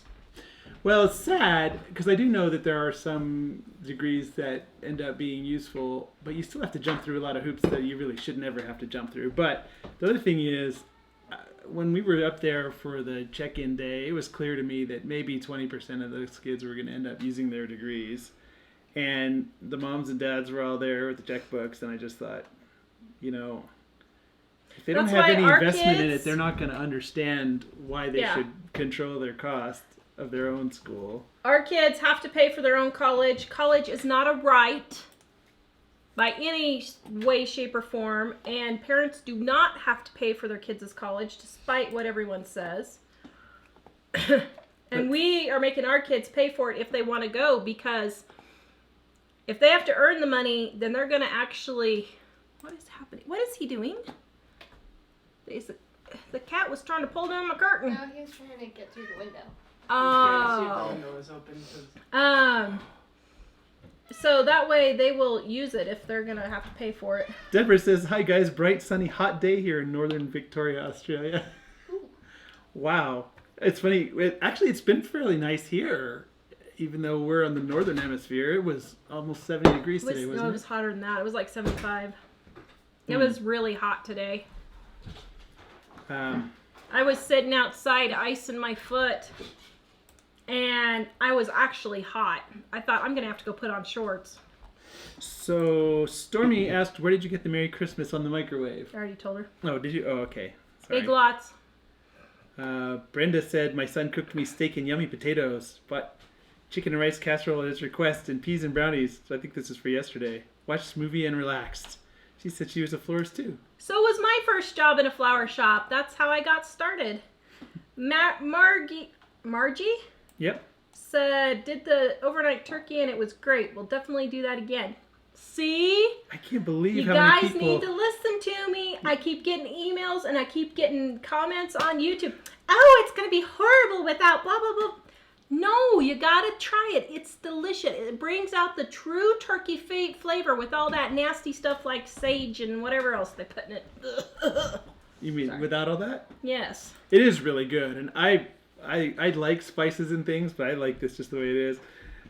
Well, it's sad because I do know that there are some degrees that end up being useful, but you still have to jump through a lot of hoops that you really should never have to jump through. But the other thing is, when we were up there for the check-in day, it was clear to me that maybe 20% of those kids were going to end up using their degrees. And the moms and dads were all there with the checkbooks, and I just thought, you know, if they don't That's have why any our investment in kids- it, they're not going to understand why they Yeah. should control their cost of their own school. Our kids have to pay for their own college. College is not a right by any way, shape, or form. And parents do not have to pay for their kids' college, despite what everyone says. And we are making our kids pay for it if they want to go, because if they have to earn the money, then they're going to actually... What is happening? What is he doing? The cat was trying to pull down my curtain. No, he was trying to get through the window. Oh. See if the window is open. 'Cause So that way they will use it if they're gonna have to pay for it. Deborah says, "Hi guys, bright, sunny, hot day here in northern Victoria, Australia." Wow, it's funny. It's been fairly nice here, even though we're on the northern hemisphere. It was almost 70 degrees today, No, wasn't it it? was hotter than that. It was like 75. It was really hot today. I was sitting outside icing my foot, and I was actually hot. I thought, I'm gonna have to go put on shorts. So Stormy asked, "Where did you get the Merry Christmas on the microwave?" I already told her. Oh, did you? Oh, okay. Sorry. Big Lots. Brenda said, "My son cooked me steak and yummy potatoes, but chicken and rice casserole at his request, and peas and brownies." So I think this is for yesterday. Watched this movie and relaxed. She said she was a florist too. So was my first job in a flower shop. That's how I got started. Margie Yep. said, did the overnight turkey and it was great. We'll definitely do that again. See? I can't believe You how guys many people. need to listen to me. I keep getting emails and I keep getting comments on YouTube. Oh, it's going to be horrible without blah, blah, blah. No, you got to try it. It's delicious. It brings out the true turkey flavor with all that nasty stuff like sage and whatever else they put in it. You mean Sorry. without all that? Yes. It is really good, and I like spices and things, but I like this just the way it is.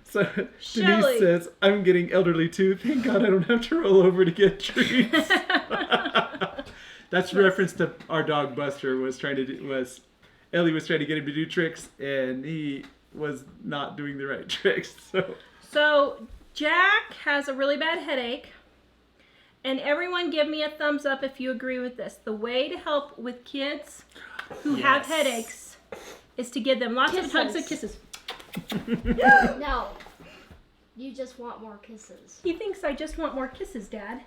So Shelley. Denise says, "I'm getting elderly too. Thank God I don't have to roll over to get treats." That's a reference to our dog Buster Ellie was trying to get him to do tricks, and he was not doing the right tricks. So Jack has a really bad headache, and everyone give me a thumbs up if you agree with this. The way to help with kids who have Yes. headaches is to give them lots of hugs and Kisses. kisses. No. You just want more kisses. He thinks I just want more kisses, Dad.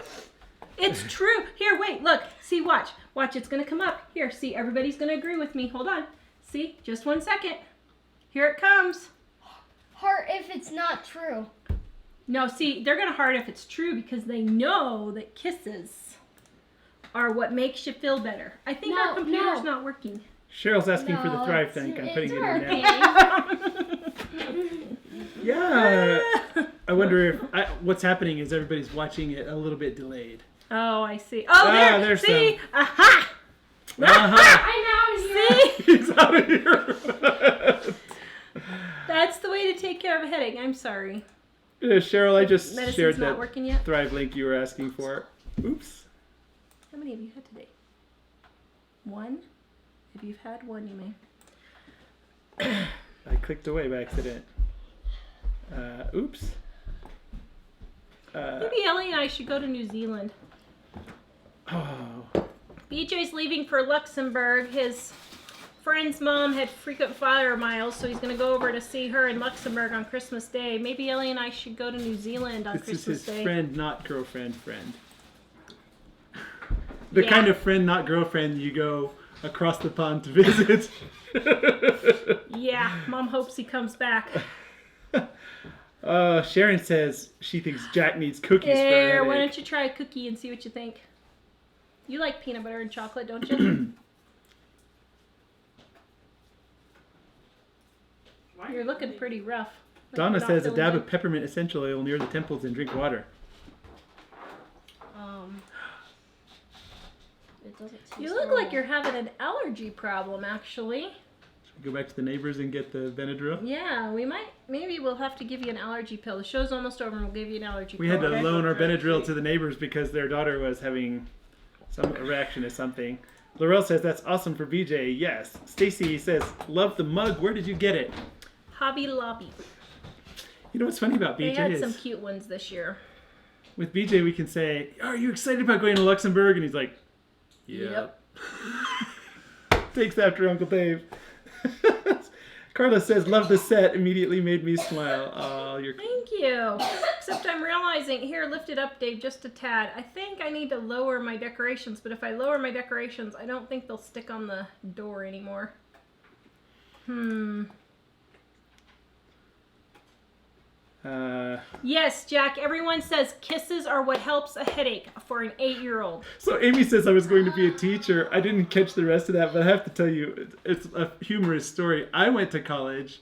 It's true. Here, wait, look. See, watch. Watch, it's going to come up. Here, see, everybody's going to agree with me. Hold on. See, just 1 second. Here it comes. Heart if it's not true. No, see, they're going to heart if it's true because they know that kisses are what makes you feel better. I think our No, computer's no. not working. Cheryl's asking for the No, Thrive it's- tank. I'm it's putting it in working. now. Yeah. I wonder if what's happening is everybody's watching it a little bit delayed. Oh, I see. Oh, there. there's See? Aha! Uh-huh. I'm out of here. See? He's out of here. That's the way to take care of a headache. I'm sorry. Cheryl, I just Medicine's shared not that working yet. Thrive link you were asking for. Oops. How many have you had today? 1? If you've had 1, you may. I clicked away by accident. Oops. Maybe Ellie and I should go to New Zealand. Oh. BJ's leaving for Luxembourg. His friend's mom had frequent flyer miles, so he's going to go over to see her in Luxembourg on Christmas Day. Maybe Ellie and I should go to New Zealand on This is Christmas his Day. friend, not girlfriend friend. The Yeah. kind of friend, not girlfriend, you go across the pond to visit. Yeah, Mom hopes he comes back. Sharon says she thinks Jack needs cookies for a There, why headache. don't you try a cookie and see what you think? You like peanut butter and chocolate, don't you? Why You're looking pretty rough. Like Donna you're not says a feeling dab good. of peppermint essential oil near the temples and drink water. It doesn't taste You look like you're having an allergy problem, actually. Should we go back to the neighbors and get the Benadryl? Yeah, maybe we'll have to give you an allergy pill. The show's almost over and we'll give you an allergy We pill. had to okay? loan our Benadryl to the neighbors because their daughter was having some reaction to something. Laurel says that's awesome for BJ. Yes. Stacy says love the mug. Where did you get it? Hobby Lobby. You know what's funny about They BJ had is some cute ones this year. with BJ we can say, "Are you excited about going to Luxembourg?" And he's like, "Yep." Takes after Uncle Dave. Carla says love the set. Immediately made me smile. Oh, you're. Thank you. Except I'm realizing, here, lift it up, Dave, just a tad. I think I need to lower my decorations, but if I lower my decorations, I don't think they'll stick on the door anymore. Yes, Jack, everyone says kisses are what helps a headache for an 8-year-old. So Amy says I was going to be a teacher. I didn't catch the rest of that, but I have to tell you, it's a humorous story. I went to college,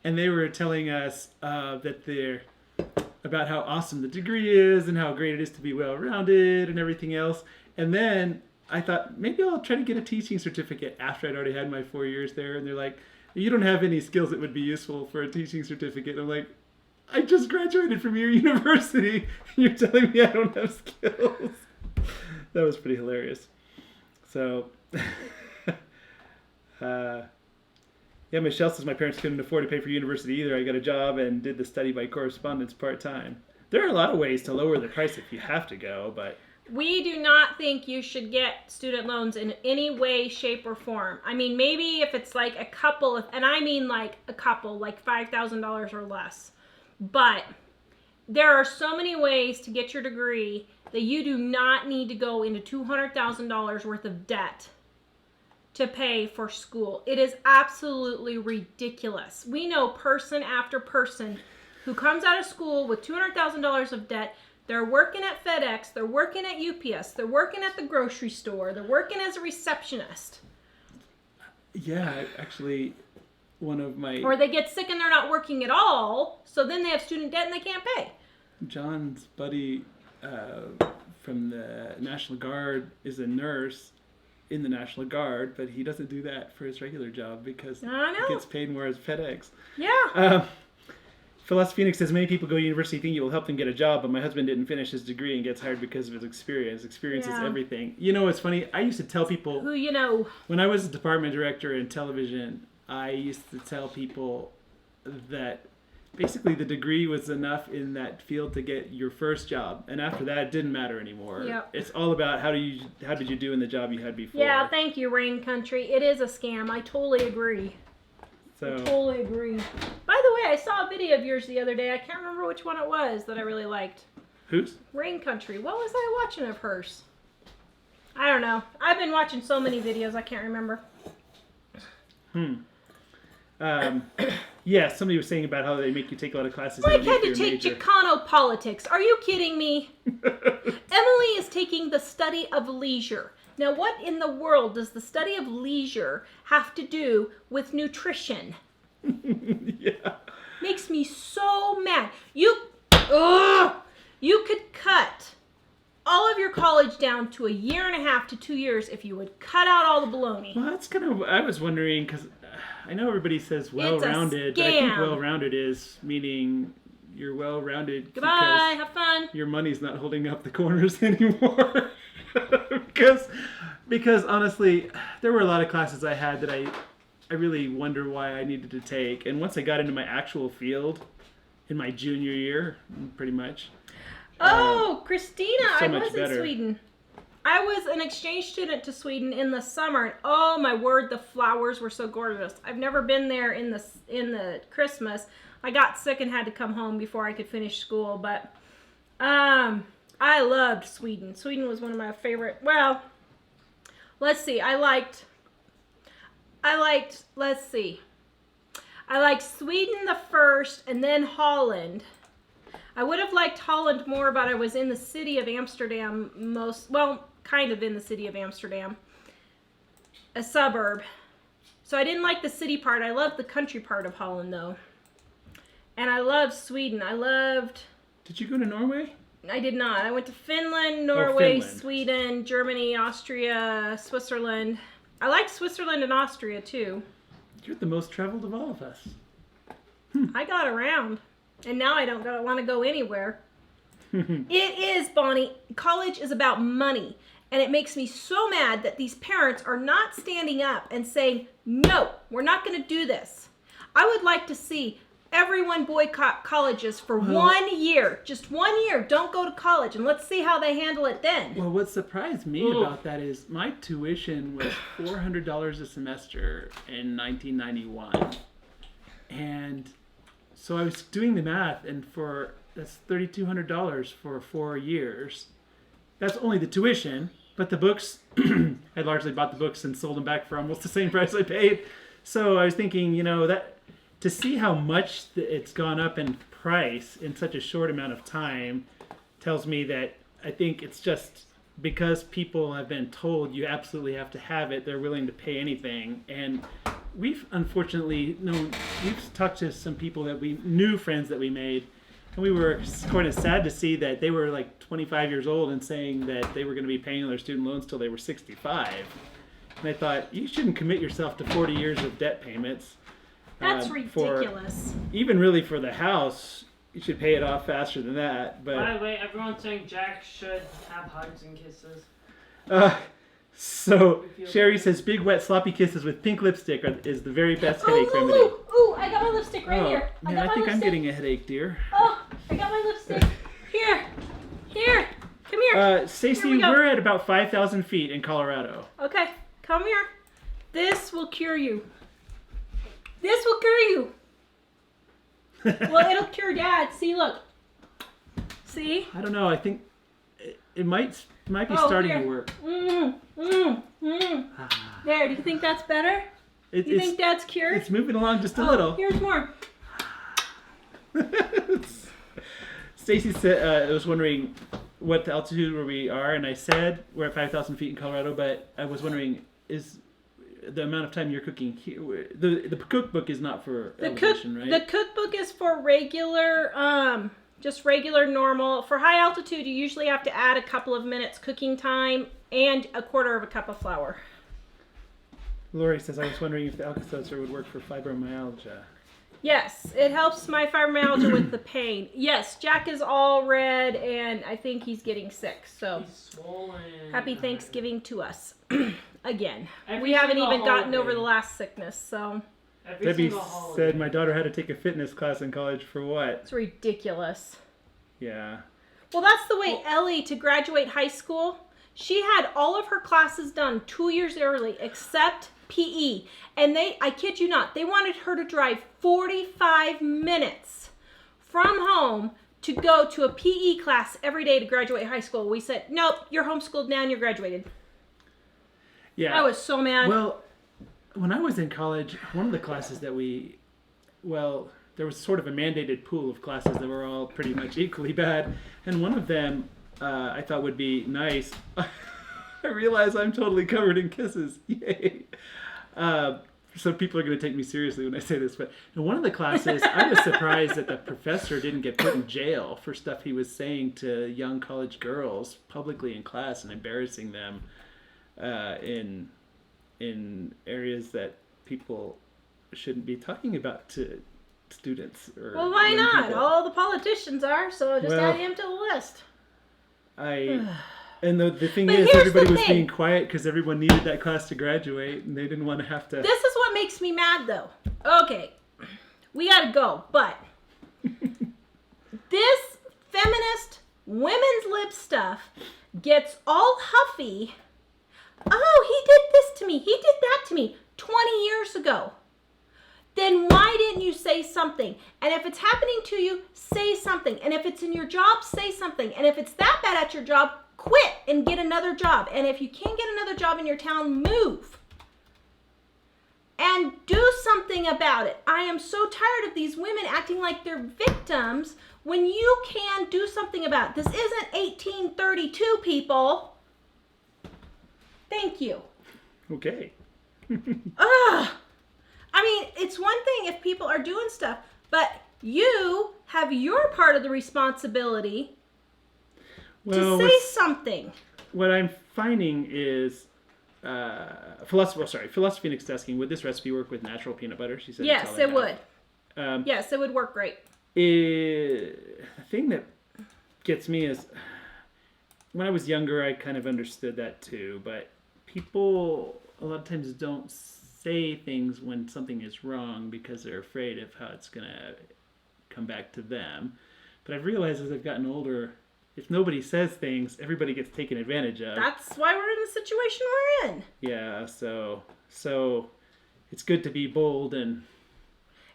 and they were telling us about how awesome the degree is and how great it is to be well-rounded and everything else. And then I thought maybe I'll try to get a teaching certificate after I'd already had my 4 years there. And they're like, you don't have any skills that would be useful for a teaching certificate. And I'm like, I just graduated from your university. You're telling me I don't have skills. That was pretty hilarious. So, yeah, Michelle says my parents couldn't afford to pay for university either. I got a job and did the study by correspondence part-time. There are a lot of ways to lower the price if you have to go, but... We do not think you should get student loans in any way, shape, or form. I mean, maybe if it's like a couple, and I mean like a couple, like $5,000 or less. But there are so many ways to get your degree that you do not need to go into $200,000 worth of debt to pay for school. It is absolutely ridiculous. We know person after person who comes out of school with $200,000 of debt. They're working at FedEx, they're working at UPS, they're working at the grocery store, they're working as a receptionist. Yeah, actually... one of my... Or they get sick and they're not working at all, so then they have student debt and they can't pay. John's buddy from the National Guard is a nurse in the National Guard, but he doesn't do that for his regular job because I know. he gets paid more as FedEx. Yeah. Philosophy Phoenix says many people go to university thinking it will help them get a job, but my husband didn't finish his degree and gets hired because of his experience. Experience is Yeah. everything. You know what's funny? I used to tell people... Who you know. When I was a department director in television, I used to tell people that basically the degree was enough in that field to get your first job, and after that it didn't matter anymore. Yep. It's all about how did you do in the job you had before. Yeah, thank you, Rain Country. It is a scam. I totally agree. So Totally agree. By the way, I saw a video of yours the other day. I can't remember which one it was that I really liked. who's? Rain Country. What was I watching of hers? I don't know. I've been watching so many videos I can't remember. Yeah, somebody was saying about how they make you take a lot of classes. Mike underneath had to your take major. Chicano politics. Are you kidding me? Emily is taking the study of leisure. Now, what in the world does the study of leisure have to do with nutrition? Yeah. Makes me so mad. You could cut all of your college down to 1.5 to 2 years if you would cut out all the baloney. Well, that's kind of... I was wondering, because I know everybody says well-rounded, but I think scam. well-rounded is meaning you're well-rounded Goodbye. because Have fun. your money's not holding up the corners anymore. because honestly, there were a lot of classes I had that I really wonder why I needed to take. And once I got into my actual field in my junior year, pretty much. Oh, Christina, so I much was in better. Sweden. I was an exchange student to Sweden in the summer. And oh my word, the flowers were so gorgeous. I've never been there in the Christmas. I got sick and had to come home before I could finish school. But I loved Sweden. Sweden was one of my favorite. Well, let's see. I liked Sweden the first, and then Holland. I would have liked Holland more, but I was in the city of Amsterdam kind of in the city of Amsterdam, a suburb. So I didn't like the city part. I loved the country part of Holland, though. And I loved Sweden. Did you go to Norway? I did not. I went to Finland, Norway, Finland. Sweden, Germany, Austria, Switzerland. I liked Switzerland and Austria, too. You're the most traveled of all of us. I got around. And now I don't want to go anywhere. It is, Bonnie. College is about money. And it makes me so mad that these parents are not standing up and saying, no, we're not going to do this. I would like to see everyone boycott colleges for 1 year. Just 1 year. Don't go to college. And let's see how they handle it then. Well, what surprised me about that is my tuition was $400 a semester in 1991. And so I was doing the math, and that's $3,200 for 4 years. That's only the tuition, but the books, I largely bought the books and sold them back for almost the same price I paid. So I was thinking, that to see how much it's gone up in price in such a short amount of time tells me that I think it's just because people have been told you absolutely have to have it, they're willing to pay anything. And we've unfortunately we've talked to some people that we knew, friends that we made, and we were kind of sad to see that they were like 25 years old and saying that they were going to be paying their student loans till they were 65. And I thought, you shouldn't commit yourself to 40 years of debt payments. That's ridiculous. Even really for the house, you should pay it off faster than that. But by the way, everyone's saying Jack should have hugs and kisses. So Sherry says big wet sloppy kisses with pink lipstick is the very best headache remedy. Ooh, I got my lipstick right here. I think I'm getting a headache, dear. Oh, I got my lipstick. Here, come here. Stacey, we're at about 5,000 feet in Colorado. Okay, come here. This will cure you. This will cure you. Well, it'll cure Dad. See, look. See? I don't know. I think it might be starting to work. There. Do you think that's better? You think Dad's cured? It's moving along just a little. Here's more. Stacy said, I was wondering what altitude where we are, and I said we're at 5,000 feet in Colorado, but I was wondering, is the amount of time you're cooking here, the cookbook is not for elevation, right? The cookbook is for regular, just regular normal. For high altitude, you usually have to add a couple of minutes cooking time and a quarter of a cup of flour. Lori says, I was wondering if the Alka-Seltzer would work for fibromyalgia. Yes, it helps my fibromyalgia with the pain. Yes, Jack is all red, and I think he's getting sick. So, he's swollen. Happy Thanksgiving to us. Again. Every We haven't even single gotten holiday. over the last sickness, so Debbie said my daughter had to take a fitness class in college for what? it's ridiculous. Yeah. Well, that's the way Ellie, to graduate high school, she had all of her classes done 2 years early except PE. And I kid you not, they wanted her to drive 45 minutes from home to go to a PE class every day to graduate high school. We said, nope, you're homeschooled now and you're graduated. Yeah. I was so mad. Well, when I was in college, one of the classes that there was sort of a mandated pool of classes that were all pretty much equally bad. And one of them I thought would be nice. I realize I'm totally covered in kisses. Yay. So people are going to take me seriously when I say this. But in one of the classes, I was surprised that the professor didn't get put in jail for stuff he was saying to young college girls publicly in class and embarrassing them in areas that people shouldn't be talking about to students. Well, why young not? people. All the politicians are, so just Well, add him to the list. And the thing But is, here's everybody the was thing. being quiet because everyone needed that class to graduate, and they didn't want to have to. This is what makes me mad, though. Okay, we gotta go, but this feminist women's lib stuff gets all huffy. Oh, he did this to me. He did that to me 20 years ago. Then why didn't you say something? And if it's happening to you, say something. And if it's in your job, say something. And if it's that bad at your job, quit and get another job. And if you can't get another job in your town, move. and do something about it. I am so tired of these women acting like they're victims when you can do something about it. This isn't 1832, people. Thank you. Okay. Ugh. I mean, it's one thing if people are doing stuff, but you have your part of the responsibility to say something. What I'm finding is philosophy next asking, would this recipe work with natural peanut butter? She said Yes, it would. Yes, it would work great. The thing that gets me is when I was younger, I kind of understood that too, but people a lot of times don't say things when something is wrong because they're afraid of how it's going to come back to them. But I've realized as I've gotten older, if nobody says things, everybody gets taken advantage of. That's why we're in the situation we're in. Yeah, so it's good to be bold and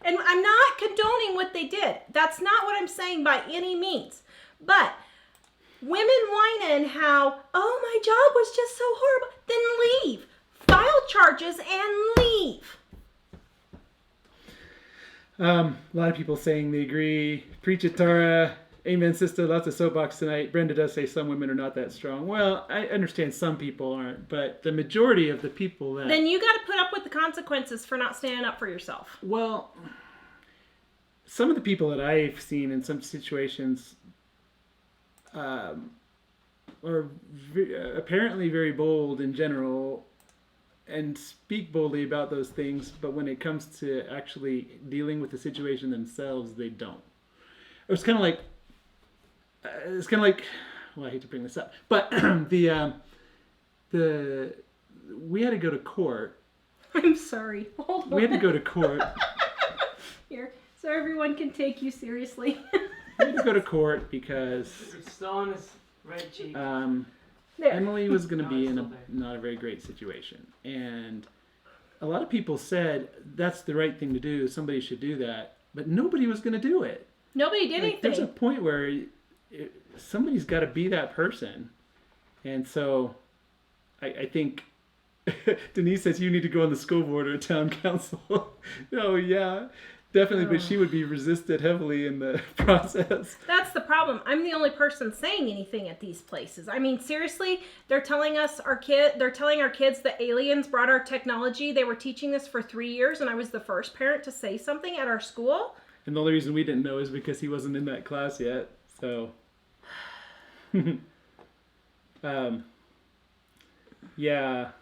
I'm not condoning what they did. That's not what I'm saying by any means. But women whining how, oh, my job was just so horrible, then leave. File charges and leave. A lot of people saying they agree. Preach it, Tawra. Amen, sister. Lots of soapbox tonight. Brenda does say some women are not that strong. Well, I understand some people aren't, but the majority of the people that... Then you got to put up with the consequences for not standing up for yourself. Well, some of the people that I've seen in some situations are apparently very bold in general and speak boldly about those things, but when it comes to actually dealing with the situation themselves, they don't. It's kind of like, well, I hate to bring this up, but we had to go to court. I'm sorry. Hold on. We had to go to court. Here, so everyone can take you seriously. We had to go to court because It's still on his right cheek. There. Emily was going to be it's in still there. not a very great situation. And a lot of people said that's the right thing to do. Somebody should do that. But nobody was going to do it. Nobody did Like, there's a anything. point where somebody's got to be that person. And so I think Denise says you need to go on the school board or town council. Oh, yeah, definitely. But she would be resisted heavily in the process. That's the problem. I'm the only person saying anything at these places. I mean, seriously, they're telling our kids that aliens brought our technology. They were teaching this for 3 years, and I was the first parent to say something at our school. And the only reason we didn't know is because he wasn't in that class yet. So, yeah,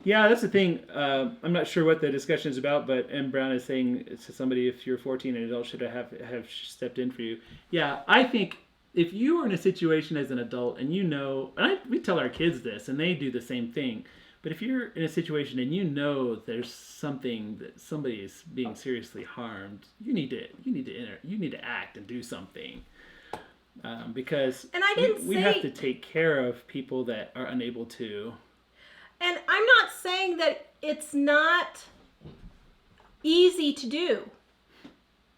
that's the thing. I'm not sure what the discussion is about, but M. Brown is saying to somebody, if you're 14 and an adult, should have stepped in for you. Yeah, I think if you are in a situation as an adult and you know, and we tell our kids this, and they do the same thing. But if you're in a situation and you know there's something that somebody is being seriously harmed, you need to act and do something, because And I didn't we say- have to take care of people that are unable to. And I'm not saying that it's not easy to do.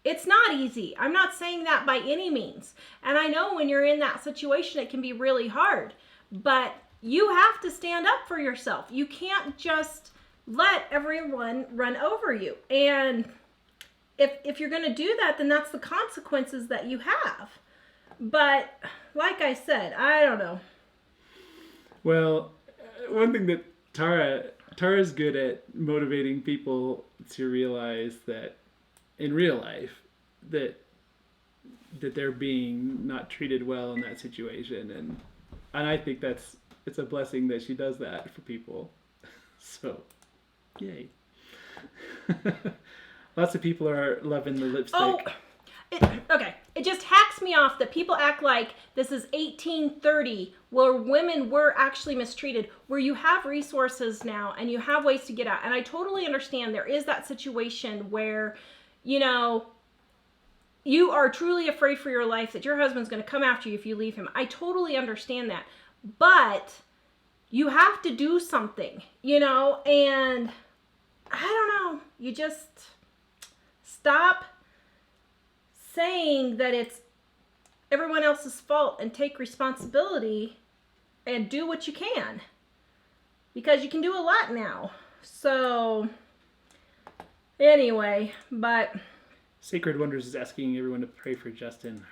It's not easy. I'm not saying that by any means. And I know when you're in that situation, it can be really hard. But you have to stand up for yourself. You can't just let everyone run over you. And if you're going to do that, then that's the consequences that you have. But like I said, I don't know. Well, one thing that Tara's good at motivating people to realize that in real life that they're being not treated well in that situation, and I think it's a blessing that she does that for people. So, yay. Lots of people are loving the lipstick. Oh, okay. It just hacks me off that people act like this is 1830 where women were actually mistreated, where you have resources now and you have ways to get out. And I totally understand there is that situation where, you know, you are truly afraid for your life that your husband's going to come after you if you leave him. I totally understand that. But you have to do something, you know, and I don't know. You just stop saying that it's everyone else's fault and take responsibility and do what you can, because you can do a lot now. So Anyway, but Sacred Wonders is asking everyone to pray for Justin.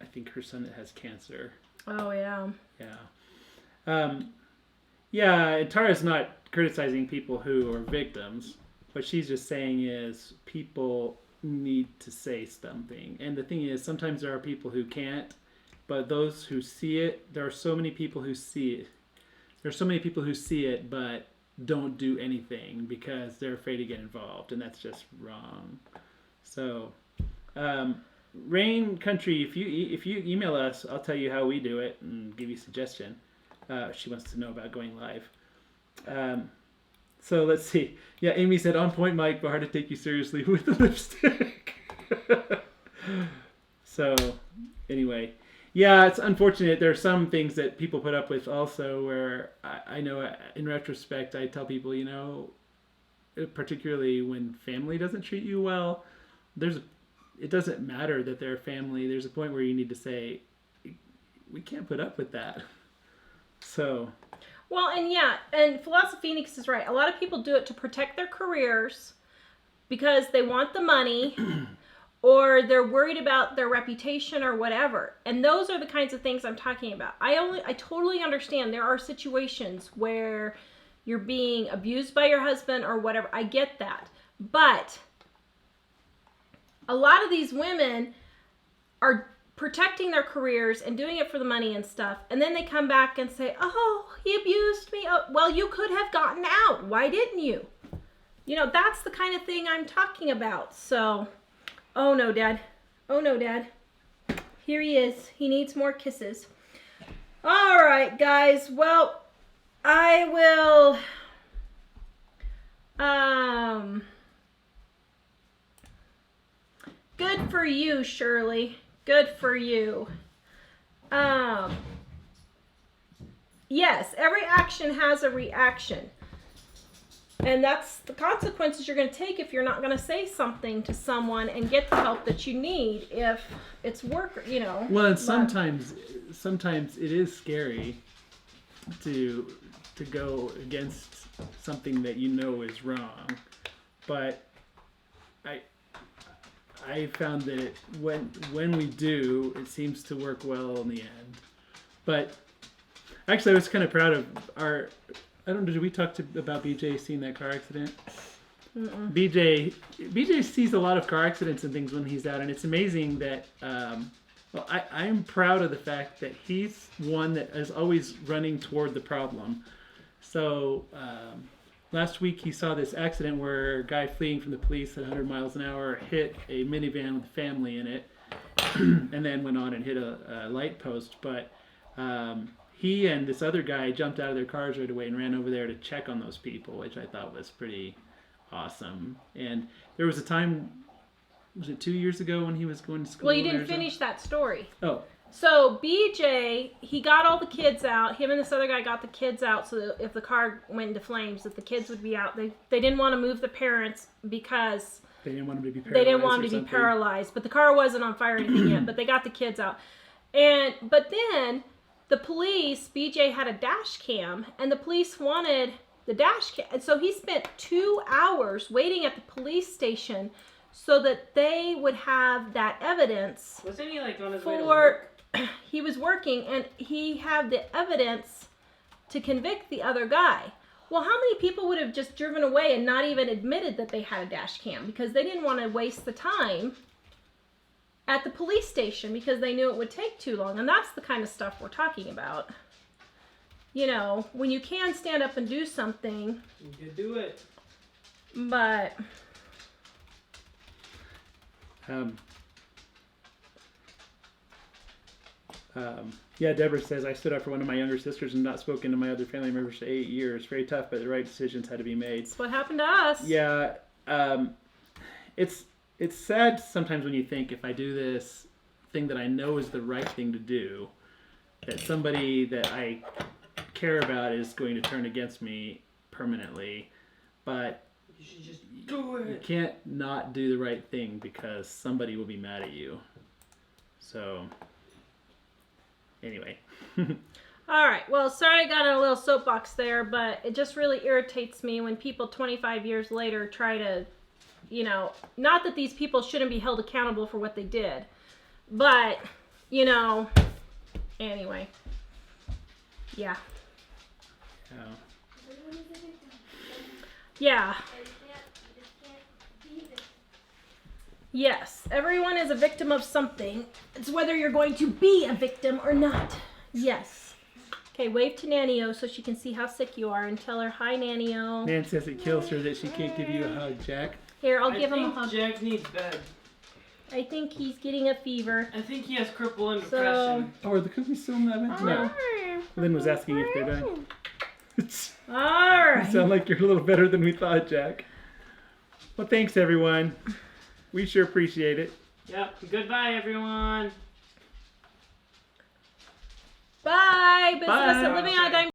I think her son has cancer. oh yeah. Yeah. Yeah, Tara's not criticizing people who are victims. What she's just saying is people need to say something. And the thing is, sometimes there are people who can't, but those who see it, there are so many people who see it. There are so many people who see it, but don't do anything because they're afraid to get involved, and that's just wrong. So, Rain Country, if you email us, I'll tell you how we do it and give you a suggestion. She wants to know about going live. So let's see. Yeah, Amy said, on point, Mike, but hard to take you seriously with the lipstick. So, anyway. Yeah, it's unfortunate. There are some things that people put up with also where I know in retrospect I tell people, particularly when family doesn't treat you well, it doesn't matter that they're family. There's a point where you need to say, we can't put up with that. So... Well, and Philosophy Phoenix is right. A lot of people do it to protect their careers because they want the money or they're worried about their reputation or whatever. And those are the kinds of things I'm talking about. I totally understand there are situations where you're being abused by your husband or whatever. I get that. But a lot of these women are protecting their careers and doing it for the money and stuff, and then they come back and say, oh, he abused me. Oh, well, you could have gotten out. Why didn't you? That's the kind of thing I'm talking about. So, oh no, Dad. Oh no, Dad. Here he is. He needs more kisses. All right, guys. Well, I will... Good for you, Shirley. Good for you. Yes, every action has a reaction. And that's the consequences you're going to take if you're not going to say something to someone and get the help that you need if it's work, Well, and sometimes it is scary to go against something that you know is wrong. But I found that when we do, it seems to work well in the end. But actually, I was kind of proud of our... I don't know, did we talk about BJ seeing that car accident? Mm-mm. BJ sees a lot of car accidents and things when he's out, and it's amazing that... I'm proud of the fact that he's one that is always running toward the problem. So... last week he saw this accident where a guy fleeing from the police at 100 miles an hour hit a minivan with a family in it and then went on and hit a light post. But he and this other guy jumped out of their cars right away and ran over there to check on those people, which I thought was pretty awesome. And there was a time, was it 2 years ago when he was going to school? Well, you didn't finish that story. Oh. So BJ, he got all the kids out. Him and this other guy got the kids out so that if the car went into flames, that the kids would be out. They didn't want to move the parents because they didn't want them to be paralyzed. They didn't want them to be paralyzed. But the car wasn't on fire or anything yet. But they got the kids out. But then the police, BJ had a dash cam, and the police wanted the dash cam. And so he spent 2 hours waiting at the police station so that they would have that evidence. Wasn't he on his way to work? He was working, and he had the evidence to convict the other guy. Well, how many people would have just driven away and not even admitted that they had a dash cam because they didn't want to waste the time at the police station because they knew it would take too long? And that's the kind of stuff we're talking about. When you can stand up and do something. You can do it. But... Yeah, Deborah says, I stood up for one of my younger sisters and not spoken to my other family members for 8 years. Very tough, but the right decisions had to be made. That's what happened to us. Yeah. It's sad sometimes when you think, if I do this thing that I know is the right thing to do, that somebody that I care about is going to turn against me permanently. But you should just do it. You can't not do the right thing because somebody will be mad at you. So... Anyway. All right. Well, sorry I got in a little soapbox there, but it just really irritates me when people 25 years later try to you know, not that these people shouldn't be held accountable for what they did, but, you know, anyway. Yeah. Yeah. Yes, everyone is a victim of something. It's whether you're going to be a victim or not. Yes. Okay, wave to Nanny-O so she can see how sick you are and tell her, hi, Nanny-O. Nan says it kills her that she can't give you a hug, Jack. Here, I'll give him a hug. Jack needs bed. I think he's getting a fever. I think he has cripple and So- depression. Oh, are the cookies still in the oven? No. Lynn was asking if they're done. All You right. sound like you're a little better than we thought, Jack. Well, thanks, everyone. We sure appreciate it. Yep. Goodbye, everyone. Bye. Visit us at Bye. Living on a Dime.